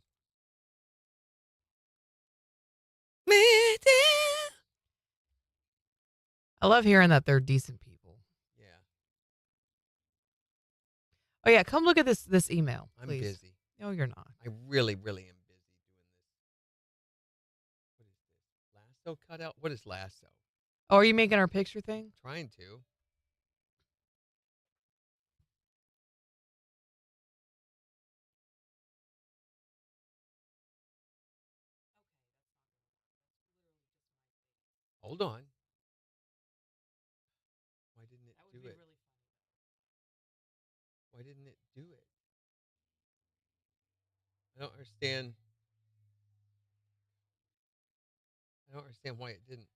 S8: I love hearing that they're decent people.
S4: Yeah.
S8: Oh, yeah. Come look at this email,
S4: I'm
S8: please.
S4: busy.
S8: No, you're not.
S4: I really, really am busy doing this. What is this? Lasso cutout? What is lasso?
S8: Oh, are you making our picture thing?
S4: Trying to. Hold on. Why didn't it do it? Why didn't it do it? I don't understand. I don't understand why it didn't.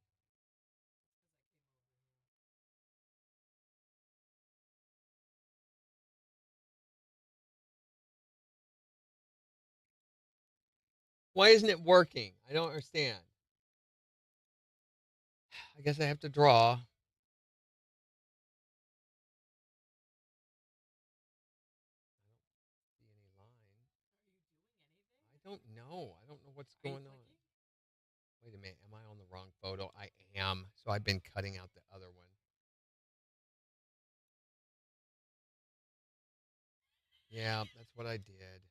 S4: Why isn't it working? I don't understand. I guess I have to draw. I don't know. I don't know what's going on. Wait a minute. Am I on the wrong photo? I am. So I've been cutting out the other one. Yeah, that's what I did.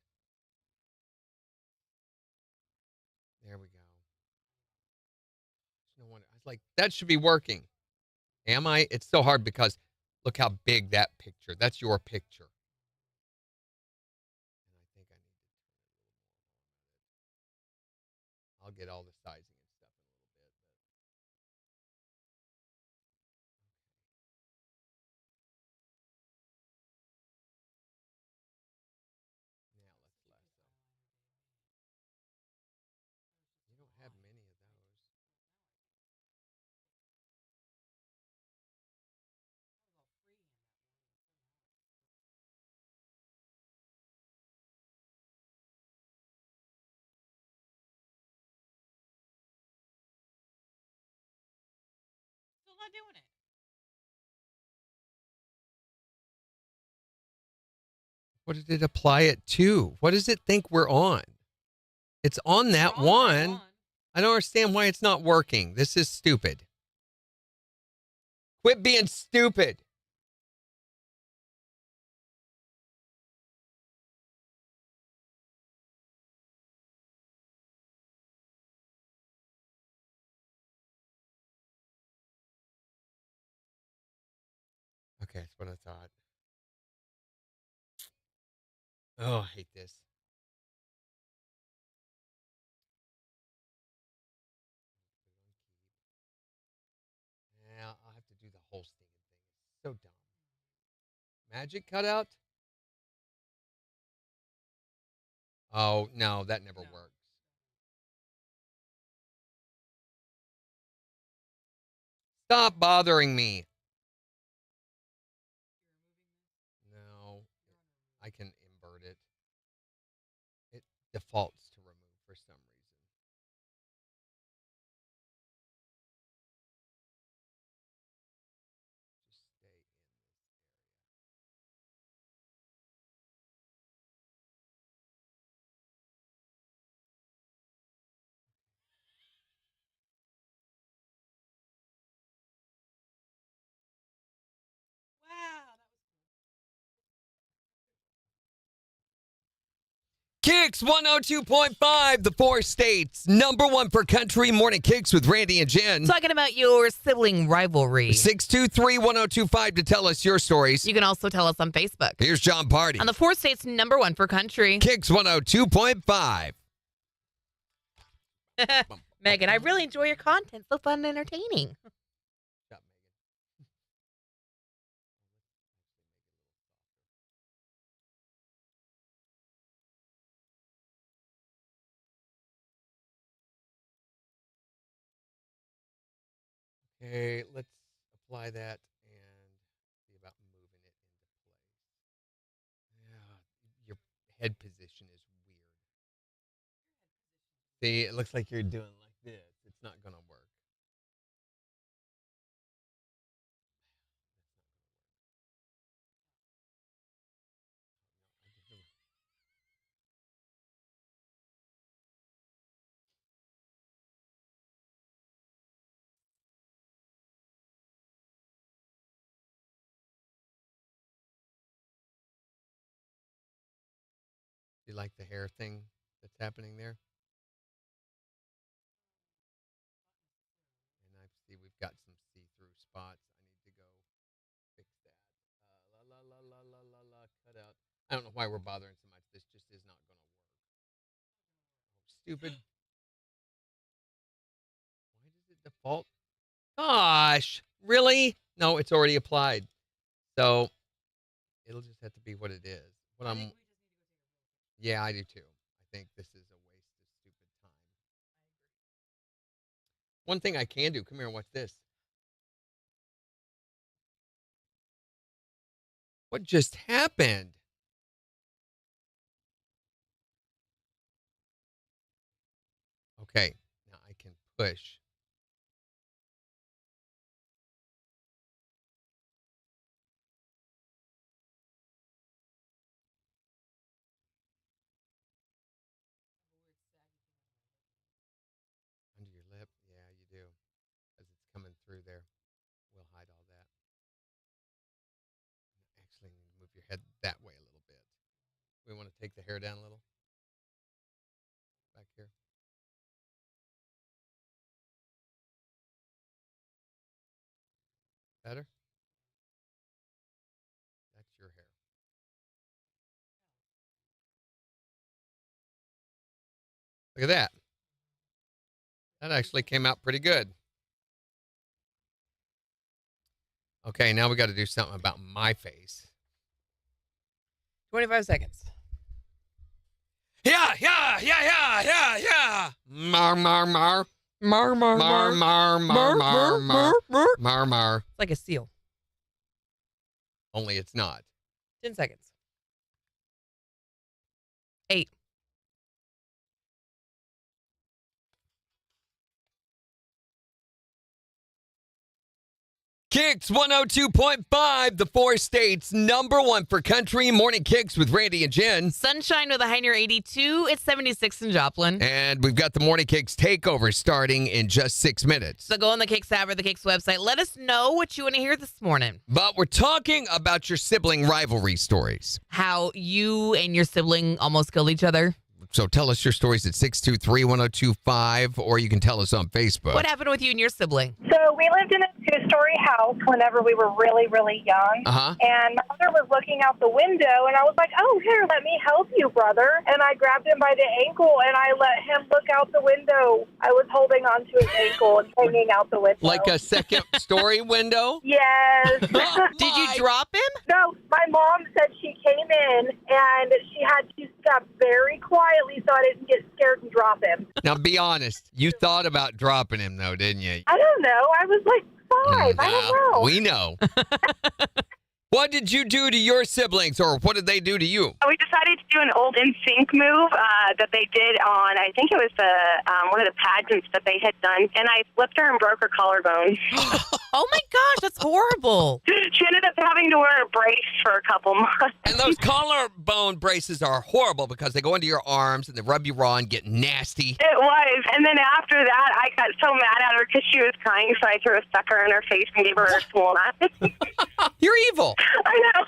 S4: There we go. No wonder. I was like, that should be working. Am I? It's so hard because look how big that picture. That's your picture. And I think I need to turn it a little more. I'll get all the sizing and stuff in a little bit. Now let's lasso. You don't have many of those.
S8: Still not doing it.
S4: What did it apply it to? What does it think we're on? It's on that one. I don't understand why it's not working. This is stupid. Quit being stupid. Okay, that's what I thought. Oh, I hate this. Yeah, I'll have to do the whole stinging thing. It's so dumb. Magic cutout? Oh, no, that never works. Stop bothering me. No, I can invert it. It defaults to remove for some reason. Just stay in this KIX 102.5, the four states. Number one for country morning KIX with Randy and Jen.
S3: Talking about your sibling rivalry.
S4: 623-1025 to tell us your stories.
S3: You can also tell us on Facebook.
S4: Here's John Party.
S3: On the four states, number one for country.
S4: KIX 102.5.
S3: Megan, I really enjoy your content. So fun and entertaining.
S4: Stop, Megan. Okay, let's apply that and see about moving it into place. Yeah, your head position is weird. See, it looks like you're doing like this. It's not going to work. You like the hair thing that's happening there? And I see we've got some see-through spots. I need to go fix that. La la la la la la la cut out. I don't know why we're bothering so much. This just is not going to work. Oh, stupid. Why does it default? Gosh, really? No, it's already applied. So it'll just have to be what it is. What I'm. Yeah, I do too. I think this is a waste of stupid time. One thing I can do. Come here and watch this. What just happened? Okay, now I can push. Under your lip? Yeah, you do. Because it's coming through there. We'll hide all that. Actually, need to move your head that way a little bit. We want to take the hair down a little. Back here. Better? That's your hair. Look at that. That actually came out pretty good. Okay, now we got to do something about my face.
S8: 25 seconds.
S4: Yeah. Mar.
S8: Mar, mar, mar.
S4: Mar.
S8: It's like a seal.
S4: Only it's not.
S8: 10 seconds. 8.
S4: KIX 102.5, the 4 states #1 for country. Morning KIX with Randy and Jen.
S3: Sunshine with a high near 82. It's 76 in Joplin.
S4: And we've got the Morning KIX takeover starting in just 6 minutes.
S3: So go on the KIX app or the KIX website. Let us know what you want to hear this morning.
S4: But we're talking about your sibling rivalry stories.
S3: How you and your sibling almost killed each other.
S4: So tell us your stories at 623-1025, or you can tell us on Facebook.
S3: What happened with you and your sibling?
S11: So we lived in a two-story house whenever we were really, really young.
S4: Uh-huh.
S11: And my mother was looking out the window, and I was like, oh, here, let me help you, brother. And I grabbed him by the ankle, and I let him look out the window. I was holding onto his ankle and hanging out the window.
S4: Like a second-story window?
S11: Yes.
S3: Did you drop him?
S11: No, my mom said she came in, and she had to step very quietly so I didn't get scared and drop him.
S4: Now, be honest. You thought about dropping him, though, didn't you?
S11: I don't know. I was like 5. I don't know.
S4: We know. What did you do to your siblings, or what did they do to you?
S9: We decided to do an old NSYNC move that they did on, I think it was one of the pageants that they had done, and I flipped her and broke her collarbone.
S3: Oh my gosh, that's horrible.
S9: She ended up having to wear a brace for a couple months.
S4: And those collarbone braces are horrible because they go into your arms and they rub you raw and get nasty.
S9: It was. And then after that, I got so mad at her because she was crying, so I threw a sucker in her face and gave her a swollen eye.
S4: You're evil.
S9: I know.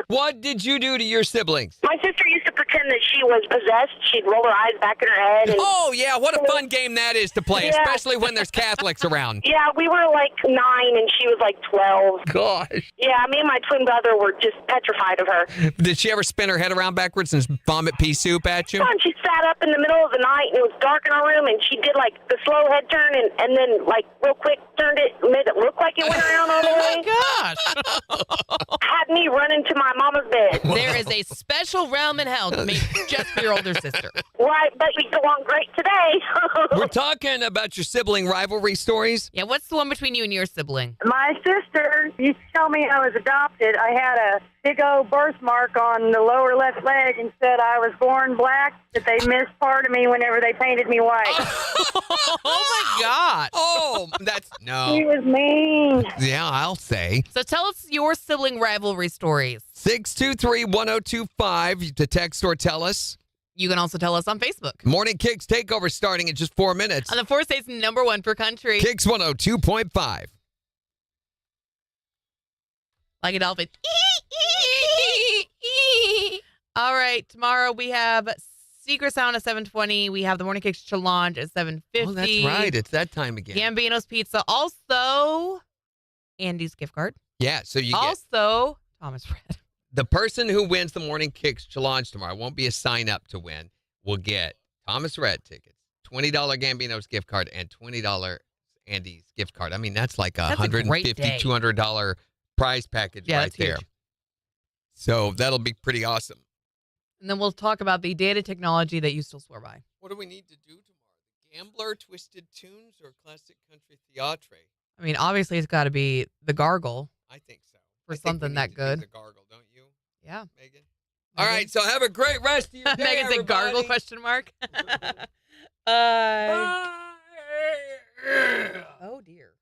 S4: What did you do to your siblings?
S9: My sister used to pretend that she was possessed. She'd roll her eyes back in her head. And
S4: Oh, yeah, what a fun game that is to play,
S9: Yeah.
S4: especially when there's Catholics around.
S9: yeah, we were like 9 and she was like 12.
S4: Gosh.
S9: Yeah, me and my twin brother were just petrified of her.
S4: Did she ever spin her head around backwards and vomit pea soup at you?
S9: And she sat up in the middle of the night and it was dark in our room and she did like the slow head turn and then like real quick turned it, made it look like it went around all the way.
S3: Gosh.
S9: Had me run into my mama's bed.
S3: There is a special realm in hell made just for your older sister.
S9: Right, but we go on great today.
S4: We're talking about your sibling rivalry stories.
S3: Yeah, what's the one between you and your sibling?
S9: My sister used to tell me I was adopted. I had a big old birthmark on the lower left leg and said I was born black, that they missed part of me whenever they painted me white.
S3: Oh my God.
S4: Oh, that's
S9: He
S4: no.
S9: was mean.
S4: Yeah, I'll say.
S3: So tell us your sibling rivalry stories.
S4: 623-1025 to text or tell us.
S3: You can also tell us on Facebook.
S4: Morning KIX takeover starting in just 4 minutes.
S3: On the 4 states #1 for country.
S4: KIX 102.5.
S3: Like a dolphin. All right, tomorrow we have Secret Sound at 7:20. We have the Morning KIX Challenge at 7:50.
S4: Oh, that's right. It's that time again.
S3: Gambino's Pizza. Also, Andy's gift card.
S4: Yeah, so you get
S3: Also, Thomas Red.
S4: the person who wins the Morning KIX Challenge tomorrow won't be a sign up to win. Will get Thomas Red tickets, $20 Gambino's gift card, and $20 Andy's gift card. I mean, that's like
S3: That's a
S4: $150,
S3: great day.
S4: $200 prize package
S3: Yeah,
S4: right
S3: that's
S4: there.
S3: huge.
S4: So that'll be pretty awesome.
S8: And then we'll talk about the data technology that you still swear by.
S4: What do we need to do tomorrow? Gambler, Twisted Tunes, or Classic Country Theatre?
S8: I mean, obviously, it's got to be the gargle.
S4: I think so.
S8: For
S4: I think
S8: something
S4: we
S8: that
S4: need to do
S8: good.
S4: The gargle, don't you,
S8: Yeah.
S4: Megan? All right, so have a great rest of your day,
S3: Megan's a gargle
S4: everybody.
S3: question mark.
S4: Bye.
S8: Oh, dear.